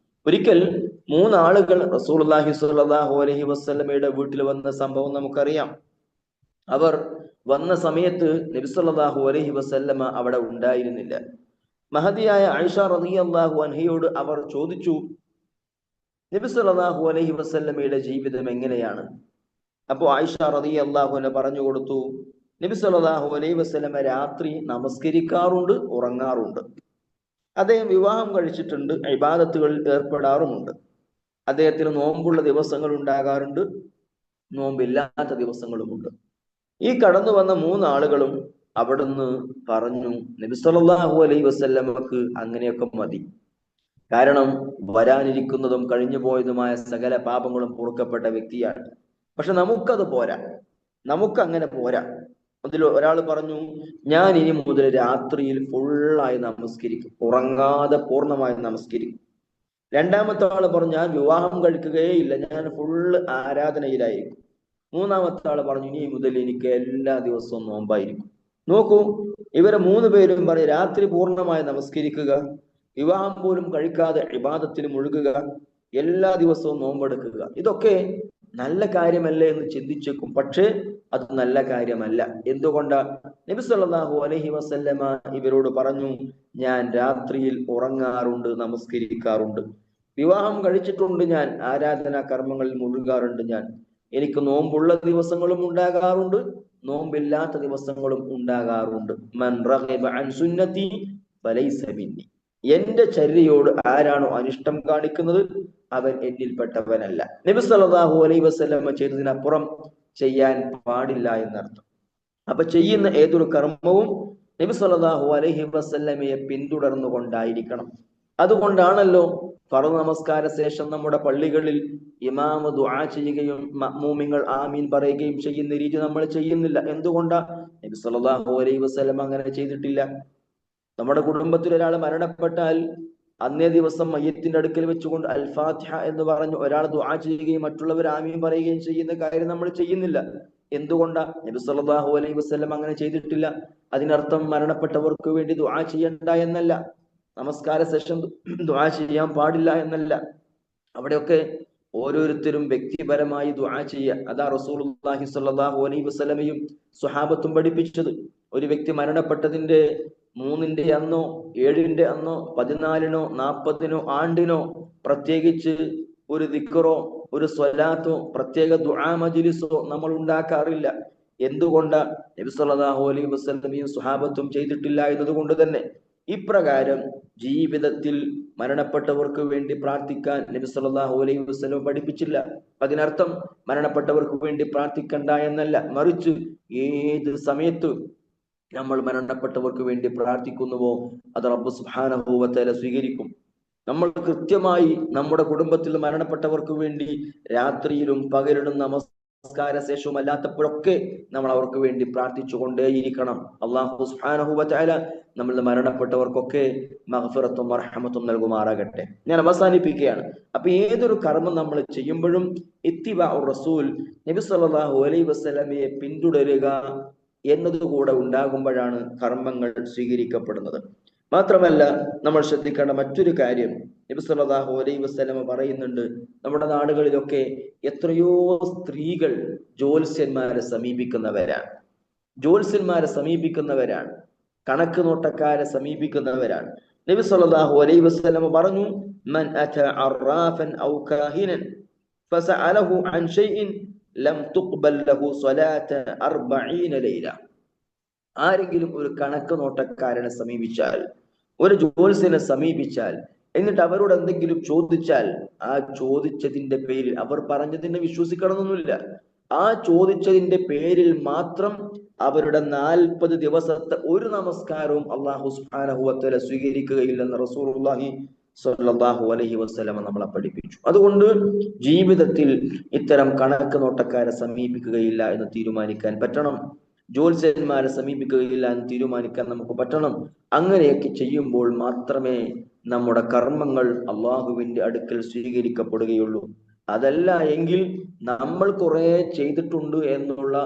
ഒരിക്കൽ 3 ആളുകൾ റസൂലുള്ളാഹി സ്വല്ലല്ലാഹു അലൈഹി വസല്ലമയുടെ വീട്ടിൽ വന്ന സംഭവം നമുക്കറിയാം. അവർ വന്ന സമയത്ത് നബി സല്ലല്ലാഹു അലൈഹി വസല്ലമ അവിടെ ഉണ്ടായിരുന്നില്ല. മഹദിയായ ആയിഷ റളിയല്ലാഹു അൻഹയോട് അവർ ചോദിച്ചു, നബി സല്ലല്ലാഹു അലൈഹി വസല്ലമയുടെ ജീവിതം എങ്ങനെയാണ്? അപ്പോൾ ആയിഷ റളിയല്ലാഹു അൻഹ പറഞ്ഞു കൊടുത്തു, നബി സല്ലല്ലാഹു അലൈഹി വസല്ലമ രാത്രി നമസ്കരിക്കാറുണ്ട്, ഉറങ്ങാറുണ്ട്. അദ്ദേഹം വിവാഹം കഴിച്ചിട്ടുണ്ട്, ഇബാദത്തുകളിൽ ഏർപ്പെടാറുമുണ്ട്. അദ്ദേഹത്തിന് നോമ്പുള്ള ദിവസങ്ങൾ ഉണ്ടാകാറുണ്ട്, നോമ്പില്ലാത്ത ദിവസങ്ങളുമുണ്ട്. ഈ കടന്നു വന്ന 3 ആളുകളും അവിടുന്ന് പറഞ്ഞു, നബി സല്ലല്ലാഹു അലൈഹി വസല്ലമക്ക് അങ്ങനെയൊക്കെ മതി. കാരണം വരാനിരിക്കുന്നതും കഴിഞ്ഞു പോയതുമായ സകല പാപങ്ങളും പൊറുക്കപ്പെട്ട വ്യക്തിയാണ്. പക്ഷെ നമുക്കത് പോരാ, നമുക്ക് അങ്ങനെ പോരാ. അതിൽ ഒരാൾ പറഞ്ഞു, ഞാൻ ഇനി മുതൽ രാത്രിയിൽ ഫുള്ളായി നമസ്കരിക്കും, ഉറങ്ങാതെ പൂർണ്ണമായി നമസ്കരിക്കും. രണ്ടാമത്തെ ആള് പറഞ്ഞു, ഞാൻ വിവാഹം കഴിക്കുകയേ ഇല്ല, ഞാൻ ഫുള്ള് ആരാധനയിലായിരിക്കും. മൂന്നാമത്തെ ആള് പറഞ്ഞു, ഇനി മുതൽ എനിക്ക് എല്ലാ ദിവസവും നോമ്പായിരിക്കും. നോക്കൂ, ഇവരെ 3 പേരും പറഞ്ഞു, രാത്രി പൂർണ്ണമായി നമസ്കരിക്കുക, വിവാഹം പോലും കഴിക്കാതെ ഇബാദത്തിൽ മുഴുകുക, എല്ലാ ദിവസവും നോമ്പെടുക്കുക. ഇതൊക്കെ നല്ല കാര്യമല്ലേ എന്ന് ചിന്തിച്ചേക്കും. പക്ഷേ അത് നല്ല കാര്യമല്ല. എന്തുകൊണ്ടാ? നബി സല്ലല്ലാഹു അലൈഹി വസല്ലമ ഇവരോട് പറഞ്ഞു, ഞാൻ രാത്രിയിൽ ഉറങ്ങാറുണ്ട്, നമസ്കരിക്കാറുണ്ട്, വിവാഹം കഴിച്ചിട്ടുണ്ട്, ഞാൻ ആരാധനാ കർമ്മങ്ങളിൽ മുഴുകാറുണ്ട്, ഞാൻ എനിക്ക് നോമ്പുള്ള ദിവസങ്ങളും ഉണ്ടാകാറുണ്ട്, നോമ്പില്ലാത്ത ദിവസങ്ങളും ഉണ്ടാകാറുണ്ട്. മൻ റഗിബ അൻ സുന്നതി ഫലൈസ മിന്നി, എന്റെ ചര്യയോട് ആരാണോ അനിഷ്ടം കാണിക്കുന്നത് അവൻ എന്നിൽപ്പെട്ടവനല്ല. നബി സല്ലല്ലാഹു അലൈഹി വസല്ലമ ചെയ്തതിനപ്പുറം ചെയ്യാൻ പാടില്ല എന്നർത്ഥം. അപ്പൊ ചെയ്യുന്ന ഏതൊരു കർമ്മവും നബി സല്ലല്ലാഹു അലൈഹി വസല്ലമയെ പിന്തുടർന്നു കൊണ്ടായിരിക്കണം. അതുകൊണ്ടാണല്ലോ ഫർദ് നമസ്കാര ശേഷം നമ്മുടെ പള്ളികളിൽ ഇമാമ ദുആ ചെയ്യുകയും മഅ്മൂമിങ്ങൾ ആമീൻ പറയുകയും ചെയ്യുന്ന രീതി നമ്മൾ ചെയ്യുന്നില്ല. എന്തുകൊണ്ടാ? നബി സല്ലല്ലാഹു അലൈഹി വസല്ലം അങ്ങനെ ചെയ്തിട്ടില്ല. നമ്മുടെ കുടുംബത്തിൽ ഒരാൾ മരണപ്പെട്ടാൽ അന്നേ ദിവസം മയ്യത്തിന്റെ അടുക്കൽ വെച്ചുകൊണ്ട് അൽ ഫാത്തിഹ എന്ന് പറഞ്ഞു ഒരാൾ ദുആ ചെയ്യുകയും മറ്റുള്ളവർ ആമീൻ പറയുകയും ചെയ്യുന്ന കാര്യം നമ്മൾ ചെയ്യുന്നില്ല. എന്തുകൊണ്ടാ? നബി സല്ലല്ലാഹു അലൈഹി വസല്ലം അങ്ങനെ ചെയ്തിട്ടില്ല. അതിനർത്ഥം മരണപ്പെട്ടവർക്ക് വേണ്ടി ദുആ ചെയ്യണ്ട എന്നല്ല, നമസ്കാര ശേഷം ദുആ ചെയ്യാൻ പാടില്ല എന്നല്ല. അവിടെയൊക്കെ ഓരോരുത്തരും വ്യക്തിപരമായി ദുആ ചെയ്യുക. അതാ റസൂലുള്ളാഹി സ്വല്ലല്ലാഹു അലൈഹി വസല്ലമയും സ്വഹാബത്തും പഠിപ്പിച്ചത്. ഒരു വ്യക്തി മരണപ്പെട്ടതിന്റെ 3-ന്റെ അന്നോ 7-ന്റെ അന്നോ 14-നോ 40-നോ ആണ്ടിനോ പ്രത്യേകിച്ച് ഒരു ദിക്റോ ഒരു സ്വലാത്തോ പ്രത്യേക ദുആ മജ്ലിസോ നമ്മൾ ഉണ്ടാക്കാറില്ല. എന്തുകൊണ്ട്? നബി സല്ലല്ലാഹു അലൈഹി വസല്ലമയും സ്വഹാബത്തും ചെയ്തിട്ടില്ല എന്നതുകൊണ്ട് തന്നെ. ഇപ്രകാരം ജീവിതത്തിൽ മരണപ്പെട്ടവർക്ക് വേണ്ടി പ്രാർത്ഥിക്കാൻ നബി സല്ലല്ലാഹു അലൈഹി വസല്ലം പഠിപ്പിച്ചില്ല. അതിനർത്ഥം മരണപ്പെട്ടവർക്ക് വേണ്ടി പ്രാർത്ഥിക്കണ്ട എന്നല്ല, മറിച്ച് ഏത് സമയത്ത് നമ്മൾ മരണപ്പെട്ടവർക്ക് വേണ്ടി പ്രാർത്ഥിക്കുന്നുവോ അത് റബ്ബ് സുബ്ഹാനഹു വ തആല സ്വീകരിക്കും. നമ്മൾ കൃത്യമായി നമ്മുടെ കുടുംബത്തിൽ മരണപ്പെട്ടവർക്ക് വേണ്ടി രാത്രിയിലും പകലിലും നമസ്കാര ശേഷവും അല്ലാത്തപ്പോഴൊക്കെ നമ്മൾ അവർക്ക് വേണ്ടി പ്രാർത്ഥിച്ചു കൊണ്ടേയിരിക്കണം. അല്ലാഹു സുബ്ഹാനഹു വ തആല നമ്മളുടെ മരണപ്പെട്ടവർക്കൊക്കെ മഗ്ഫിറത്തും റഹ്മത്തും നൽകുമാറാകട്ടെ. ഞാൻ അവസാനിപ്പിക്കുകയാണ്. അപ്പൊ ഏതൊരു കർമ്മം നമ്മൾ ചെയ്യുമ്പോഴും ഇത്തിബാഉർ റസൂൽ, നബി സല്ലല്ലാഹു അലൈഹി വസല്ലമയെ പിന്തുടരുക എന്നതുകൂടെ ഉണ്ടാകുമ്പോഴാണ് കർമ്മങ്ങൾ സ്വീകരിക്കപ്പെടുന്നത്. മാത്രമല്ല നമ്മൾ ശ്രദ്ധിക്കേണ്ട മറ്റൊരു കാര്യം, നബി സല്ലല്ലാഹു അലൈഹി വസല്ലമ പറയുന്നുണ്ട്, നമ്മുടെ നാടുകളിലൊക്കെ എത്രയോ സ്ത്രീകൾ ജ്യോത്സ്യന്മാരെ സമീപിക്കുന്നവരാണ്, കണക്ക് നോട്ടക്കാരെ സമീപിക്കുന്നവരാണ്. നബി സല്ലല്ലാഹു അലൈഹി വസല്ലമ പറഞ്ഞു, മൻ അത അറാഫൻ ഔ കാഹിനൻ ഫസഅലഹു അൻ ഷൈഇൻ ലം തുഖ്ബൽ ലഹു സ്വലാത 40 ലൈല. ആരെങ്കിലും ഒരു കണക്ക് നോട്ടക്കാരനെ സമീപിച്ചാൽ, ഒരു ജ്യോത്സ്യനെ സമീപിച്ചാൽ, എന്നിട്ട് അവരോട് എന്തെങ്കിലും ചോദിച്ചാൽ, ആ ചോദിച്ചതിന്റെ പേരിൽ, അവർ പറഞ്ഞതിനെ വിശ്വസിക്കണമെന്നൊന്നുമില്ല, ആ ചോദിച്ചതിന്റെ പേരിൽ മാത്രം അവരുടെ 40 ദിവസത്തെ ഒരു നമസ്കാരവും അല്ലാഹു സുബ്ഹാനഹു വ തആല സ്വീകരിക്കുകയില്ലെന്ന് റസൂലുള്ളാഹി സ്വല്ലല്ലാഹു അലൈഹി വസല്ലം നമ്മളെ പഠിപ്പിച്ചു. അതുകൊണ്ട് ജീവിതത്തിൽ ഇത്തരം കണക്ക് നോട്ടക്കാരെ സമീപിക്കുകയില്ല എന്ന് തീരുമാനിക്കാൻ പറ്റണം. ജ്യോത്സ്യന്മാരെ സമീപിക്കുകയില്ല എന്ന് തീരുമാനിക്കാൻ നമുക്ക് പറ്റണം. അങ്ങനെയൊക്കെ ചെയ്യുമ്പോൾ മാത്രമേ നമ്മുടെ കർമ്മങ്ങൾ അള്ളാഹുവിന്റെ അടുക്കൽ സ്വീകരിക്കപ്പെടുകയുള്ളൂ. അതല്ല എങ്കിൽ നമ്മൾ കുറെ ചെയ്തിട്ടുണ്ട് എന്നുള്ള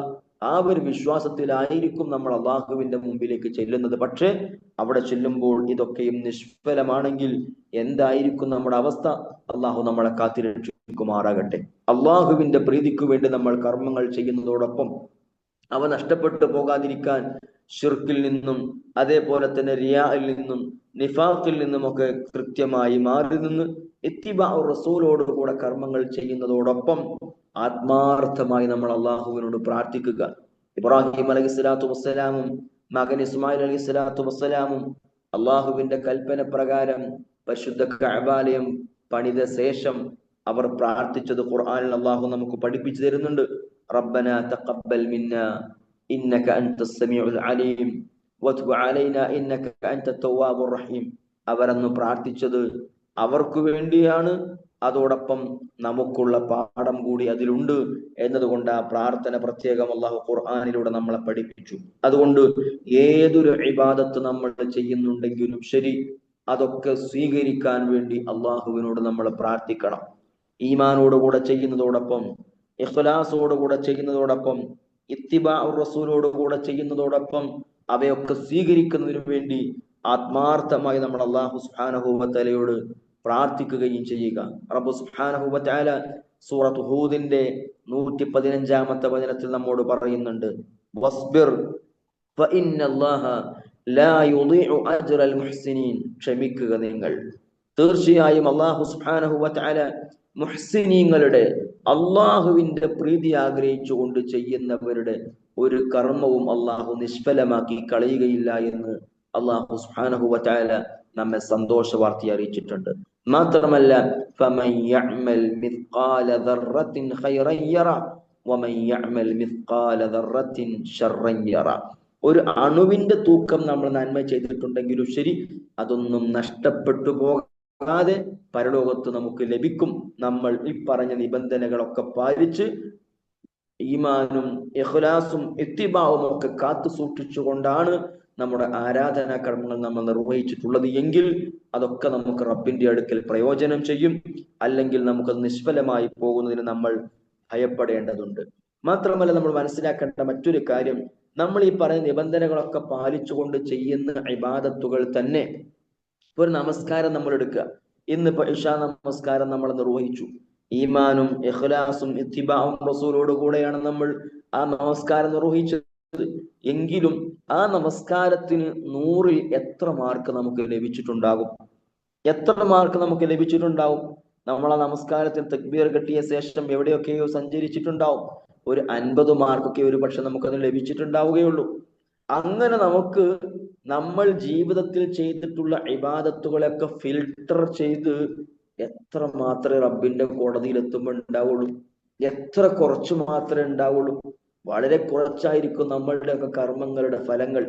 ആ ഒരു വിശ്വാസത്തിലായിരിക്കും നമ്മൾ അള്ളാഹുവിന്റെ മുമ്പിലേക്ക് ചെല്ലുന്നത്. പക്ഷെ അവിടെ ചെല്ലുമ്പോൾ ഇതൊക്കെയും നിഷ്ഫലമാണെങ്കിൽ എന്തായിരിക്കും നമ്മുടെ അവസ്ഥ? അള്ളാഹു നമ്മളെ കാത്തിരക്ഷിക്കുമാറാകട്ടെ. അള്ളാഹുവിന്റെ പ്രീതിക്ക് വേണ്ടി നമ്മൾ കർമ്മങ്ങൾ ചെയ്യുന്നതോടൊപ്പം അവ നഷ്ടപ്പെട്ടു പോകാതിരിക്കാൻ ഷിർക്കിൽ നിന്നും അതേപോലെ തന്നെ റിയാഇൽ നിന്നും നിഫാഖിൽ നിന്നുമൊക്കെ കൃത്യമായി മാറി നിന്ന് ഇത്തിബാഉർ റസൂലോട് കൂടെ കർമ്മങ്ങൾ ചെയ്യുന്നതോടൊപ്പം ആത്മാർത്ഥമായി നമ്മൾ അള്ളാഹുവിനോട് പ്രാർത്ഥിക്കുക. ഇബ്രാഹിം അലൈഹിസ്സലാത്തു വസ്സലാമും മകൻ ഇസ്മായിൽ അലൈഹിസ്സലാത്തു വസ്സലാമും അള്ളാഹുവിന്റെ കൽപ്പന പ്രകാരം പരിശുദ്ധ കഅബാലയം പണിത ശേഷം അവർ പ്രാർത്ഥിച്ചത് ഖുർആനിൽ അള്ളാഹു നമുക്ക് പഠിപ്പിച്ചു തരുന്നുണ്ട്. റബ്ബനാ തഖബ്ബൽ മിന്നാ ഇന്നക അൻതസ് സമീഉൽ അലീം വതുബ് അലൈനാ ഇന്നക അൻതത് തവ്വാബുർ റഹീം. അവരന്ന് പ്രാർത്ഥിച്ചത് അവർക്ക് വേണ്ടിയാണ്, അതോടൊപ്പം നമുക്കുള്ള പാഠം കൂടി അതിലുണ്ട് എന്നതുകൊണ്ട് ആ പ്രാർത്ഥന പ്രത്യേകം അള്ളാഹു ഖുർആനിലൂടെ നമ്മളെ പഠിപ്പിച്ചു. അതുകൊണ്ട് ഏതൊരു ഇബാദത്ത് നമ്മൾ ചെയ്യുന്നുണ്ടെങ്കിലും ശരി, അതൊക്കെ സ്വീകരിക്കാൻ വേണ്ടി അള്ളാഹുവിനോട് നമ്മൾ പ്രാർത്ഥിക്കണം. ഈമാനോടുകൂടെ ചെയ്യുന്നതോടൊപ്പം, ഇഖ്ലാസോടുകൂടെ ചെയ്യുന്നതോടൊപ്പം, ഇത്തിബാഉർ റസൂലോട് കൂടെ ചെയ്യുന്നതോടൊപ്പം അവയൊക്കെ സ്വീകരിക്കുന്നതിനു വേണ്ടി ആത്മാർത്ഥമായി നമ്മൾ അല്ലാഹു സുബ്ഹാനഹു വ തആലയോട് പ്രാർത്ഥിക്കുകയും ചെയ്യുക. റബ്ബ് സുബ്ഹാനഹു വ തആല സൂറത്ത് ഹൂദിന്റെ 115-ാമത്തെ വചനത്തിൽ നമ്മോട് പറയുന്നുണ്ട്, വസ്ബിർ ഫഇന്നല്ലാഹ ലാ യുളീഉ അജ്റൽ മുഹ്സിനീൻ. ക്ഷമിക്കുക നിങ്ങൾ, തീർച്ചയായും അല്ലാഹു സുബ്ഹാനഹു വ തആല മുഹ്സിനീങ്ങളുടെ, അള്ളാഹുവിന്റെ പ്രീതി ആഗ്രഹിച്ചുകൊണ്ട് ചെയ്യുന്നവരുടെ ഒരു കർമ്മവും അള്ളാഹു നിഷ്ഫലമാക്കി കളയുകയില്ല എന്ന് അള്ളാഹു സുബ്ഹാനഹു വ തആല നമ്മെ സന്തോഷ വാർത്ത അറിയിച്ചിട്ടുണ്ട്. മാത്രമല്ല, ഫമൻ യഅമൽ മിത്ഖാല ദർറത്തിൻ ഖൈറൻ യറ വമൻ യഅമൽ മിത്ഖാല ദർറത്തിൻ ശർറൻ യറ. ഒരു അണുവിന്റെ തൂക്കം നമ്മൾ നന്മ ചെയ്തിട്ടുണ്ടെങ്കിലും ശരി, അതൊന്നും നഷ്ടപ്പെട്ടു പോകാതെ പരലോകത്ത് നമുക്ക് ലഭിക്കും. നമ്മൾ ഈ പറഞ്ഞ നിബന്ധനകളൊക്കെ പാലിച്ച് ഈമാനും ഇഖ്ലാസും ഇത്തിബാവും ഒക്കെ കാത്തു സൂക്ഷിച്ചുകൊണ്ടാണ് നമ്മുടെ ആരാധനാ കർമ്മങ്ങൾ നമ്മൾ നിർവഹിച്ചിട്ടുള്ളത് എങ്കിൽ അതൊക്കെ നമുക്ക് റബ്ബിന്റെ അടുക്കൽ പ്രയോജനം ചെയ്യും. അല്ലെങ്കിൽ നമുക്കത് നിഷ്ഫലമായി പോകുന്നതിന് നമ്മൾ ഭയപ്പെടേണ്ടതുണ്ട്. മാത്രമല്ല, നമ്മൾ മനസ്സിലാക്കേണ്ട മറ്റൊരു കാര്യം, നമ്മൾ ഈ പറയുന്ന നിബന്ധനകളൊക്കെ പാലിച്ചുകൊണ്ട് ചെയ്യുന്ന ഇബാദത്തുകൾ തന്നെ, ഒരു നമസ്കാരം നമ്മൾ എടുക്കുക. ഇന്നിപ്പോ ഇശാ നമസ്കാരം നമ്മൾ നിർവഹിച്ചു. ഈമാനും ഇഖ്ലാസും ഇത്തിബാഉം റസൂലോട് കൂടെയാണ് നമ്മൾ ആ നമസ്കാരം നിർവഹിച്ചത്. എങ്കിലും ആ നമസ്കാരത്തിന് 100-ൽ എത്ര മാർക്ക് നമുക്ക് ലഭിച്ചിട്ടുണ്ടാകും? എത്ര മാർക്ക് നമുക്ക് ലഭിച്ചിട്ടുണ്ടാവും? നമ്മൾ ആ നമസ്കാരത്തിന് തക്ബീർ കെട്ടിയ ശേഷം എവിടെയൊക്കെയോ സഞ്ചരിച്ചിട്ടുണ്ടാവും. ഒരു 50 മാർക്കൊക്കെ ഒരു പക്ഷെ നമുക്കത് ലഭിച്ചിട്ടുണ്ടാവുകയുള്ളൂ. അങ്ങനെ നമുക്ക് നമ്മൾ ജീവിതത്തിൽ ചെയ്തിട്ടുള്ള ഇബാദത്തുകളൊക്കെ ഫിൽട്ടർ ചെയ്ത് എത്ര മാത്രമേ റബ്ബിന്റെ കോടതിയിൽ എത്തുമ്പോൾ ഉണ്ടാവുള്ളൂ? എത്ര കുറച്ചു മാത്രമേ ഉണ്ടാവുള്ളൂ? വളരെ കുറച്ചായിരിക്കും നമ്മളുടെയൊക്കെ കർമ്മങ്ങളുടെ ഫലങ്ങൾ.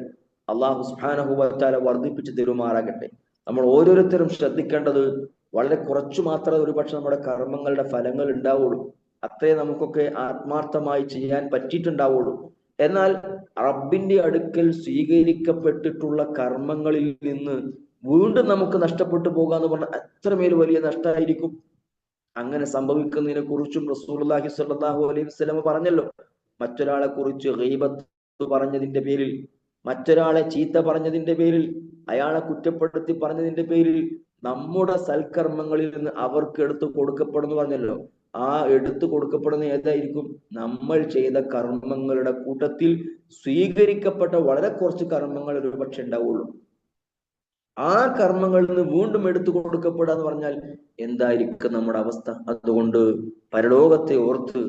അള്ളാഹു സുബ്ഹാനഹു വ തആല വർദ്ധിപ്പിച്ചു തരുമാറാകട്ടെ. നമ്മൾ ഓരോരുത്തരും ശ്രദ്ധിക്കേണ്ടത് വളരെ കുറച്ചു മാത്രമേ ഒരുപക്ഷെ നമ്മുടെ കർമ്മങ്ങളുടെ ഫലങ്ങൾ ഉണ്ടാവുള്ളൂ. അത്രേ നമുക്കൊക്കെ ആത്മാർത്ഥമായി ചെയ്യാൻ പറ്റിയിട്ടുണ്ടാവുള്ളൂ. എന്നാൽ റബ്ബിന്റെ അടുക്കൽ സ്വീകരിക്കപ്പെട്ടിട്ടുള്ള കർമ്മങ്ങളിൽ നിന്ന് വീണ്ടും നമുക്ക് നഷ്ടപ്പെട്ടു പോകുക എന്ന് പറഞ്ഞാൽ അത്രമേൽ വലിയ നഷ്ടമായിരിക്കും. അങ്ങനെ സംഭവിക്കുന്നതിനെ കുറിച്ചും റസൂലുള്ളാഹി സ്വല്ലല്ലാഹു അലൈഹി വസല്ലം പറഞ്ഞല്ലോ. മറ്റൊരാളെ കുറിച്ച് ഗീബത്ത് പറഞ്ഞതിന്റെ പേരിൽ, മറ്റൊരാളെ ചീത്ത പറഞ്ഞതിന്റെ പേരിൽ, അയാളെ കുറ്റപ്പെടുത്തി പറഞ്ഞതിന്റെ പേരിൽ നമ്മുടെ സൽക്കർമ്മങ്ങളിൽ നിന്ന് അവർക്ക് എടുത്തു കൊടുക്കപ്പെടുന്നു പറഞ്ഞല്ലോ. ആ എടുത്തു കൊടുക്കപ്പെടുന്ന ഏതായിരിക്കും? നമ്മൾ ചെയ്ത കർമ്മങ്ങളുടെ കൂട്ടത്തിൽ സ്വീകരിക്കപ്പെട്ട വളരെ കുറച്ച് കർമ്മങ്ങൾ ഒരുപക്ഷെ ഉണ്ടാവുള്ളൂ. ആ കർമ്മങ്ങളിൽ നിന്ന് വീണ്ടും എടുത്തു കൊടുക്കപ്പെടുക എന്ന് പറഞ്ഞാൽ എന്തായിരിക്കും നമ്മുടെ അവസ്ഥ? അതുകൊണ്ട് പരലോകത്തെ ഓർത്ത്,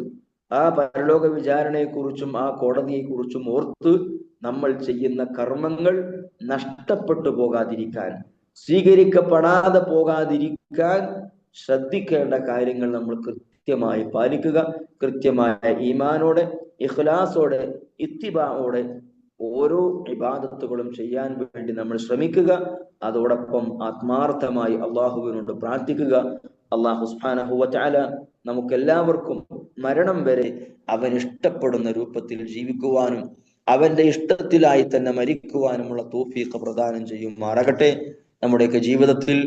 ആ പരലോക വിചാരണയെ കുറിച്ചും ആ കോടതിയെ കുറിച്ചും ഓർത്ത് നമ്മൾ ചെയ്യുന്ന കർമ്മങ്ങൾ നഷ്ടപ്പെട്ടു പോകാതിരിക്കാൻ, സ്വീകരിക്കപ്പെടാതെ പോകാതിരിക്കാൻ ശ്രദ്ധിക്കേണ്ട കാര്യങ്ങൾ നമ്മൾ കൃത്യമായി പാലിക്കുക. കൃത്യമായ ഈമാനോടെ, ഇഖ്ലാസോടെ, ഇത്തിബാഓടെ ഓരോ ഇബാദത്തുകളും ചെയ്യാൻ വേണ്ടി നമ്മൾ ശ്രമിക്കുക. അതോടൊപ്പം ആത്മാർത്ഥമായി അള്ളാഹുവിനോട് പ്രാർത്ഥിക്കുക. അള്ളാഹു സുബ്ഹാനഹു വ തആല നമുക്കെല്ലാവർക്കും മരണം വരെ അവൻ ഇഷ്ടപ്പെടുന്ന രൂപത്തിൽ ജീവിക്കുവാനും അവന്റെ ഇഷ്ടത്തിലായി തന്നെ മരിക്കുവാനുമുള്ള തൗഫീഖ് പ്രദാനം ചെയ്യുമാറാകട്ടെ. നമ്മുടെയൊക്കെ ജീവിതത്തിൽ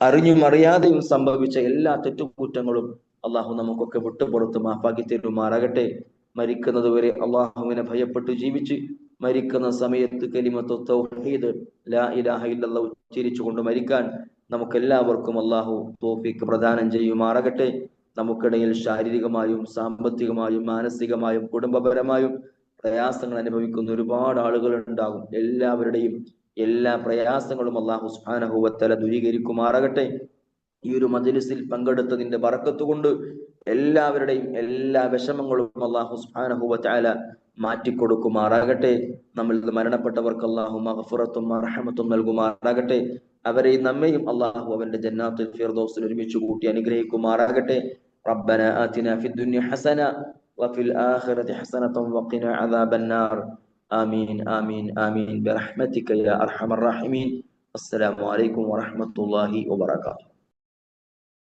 അറിഞ്ഞും അറിയാതെയും സംഭവിച്ച എല്ലാ തെറ്റുകുറ്റങ്ങളും അള്ളാഹു നമുക്കൊക്കെ വിട്ടുപുറത്ത് മാപ്പാക്കി തരുമാറാകട്ടെ. മരിക്കുന്നത് വരെ അള്ളാഹുവിനെ ഭയപ്പെട്ട് ജീവിച്ച് മരിക്കുന്ന സമയത്ത് കലിമത്തു തൗഹീദ് ലാ ഇലാഹ ഇല്ലല്ലാഹ് ഉച്ചരിച്ചുകൊണ്ട് മരിക്കാൻ നമുക്കെല്ലാവർക്കും അള്ളാഹു തൗഫീഖ് പ്രദാനം ചെയ്യുമാറാകട്ടെ. നമുക്കിടയിൽ ശാരീരികമായും സാമ്പത്തികമായും മാനസികമായും കുടുംബപരമായും പ്രയാസങ്ങൾ അനുഭവിക്കുന്ന ഒരുപാട് ആളുകൾ ഉണ്ടാകും. എല്ലാവരുടെയും എല്ലാ പ്രയാസങ്ങളും അള്ളാഹു സുബ്ഹാനഹു വ തആല ദൂരീകരിക്കുമാറാകട്ടെ. ഈ ഒരു മജ്‌ലിസിൽ പങ്കെടുത്തതിന്റെ ബറക്കത്ത് കൊണ്ട് എല്ലാവരുടെയും എല്ലാ വിഷമങ്ങളും അള്ളാഹു സുബ്ഹാനഹു വ തആല മാറ്റിക്കൊടുക്കുമാറാകട്ടെ. നമ്മിൽ നിന്ന് മരണപ്പെട്ടവർക്ക് അള്ളാഹു മഗ്ഫിറത്തും റഹ്മത്തും നൽകുമാറാകട്ടെ. അവരെയും നമ്മയും അള്ളാഹു അവന്റെ ജന്നാത്തുൽ ഫിർദൗസിൽ ഒരുമിച്ച് കൂട്ടി അനുഗ്രഹിക്കുമാറാകട്ടെ. റബ്ബന ആതിനാ ഫിദ്ദുനിയ ഹസന വഫിൽ ആഖിറതി ഹസനത വഖിനാ അദാബന്നാർ. ആമീൻ ആമീൻ ആമീൻ ബിറഹ്മതിക യാ അർഹമർ റഹീമീൻ. അസ്സലാമു അലൈക്കും വറഹ്മത്തുള്ളാഹി വബറകാതുഹു.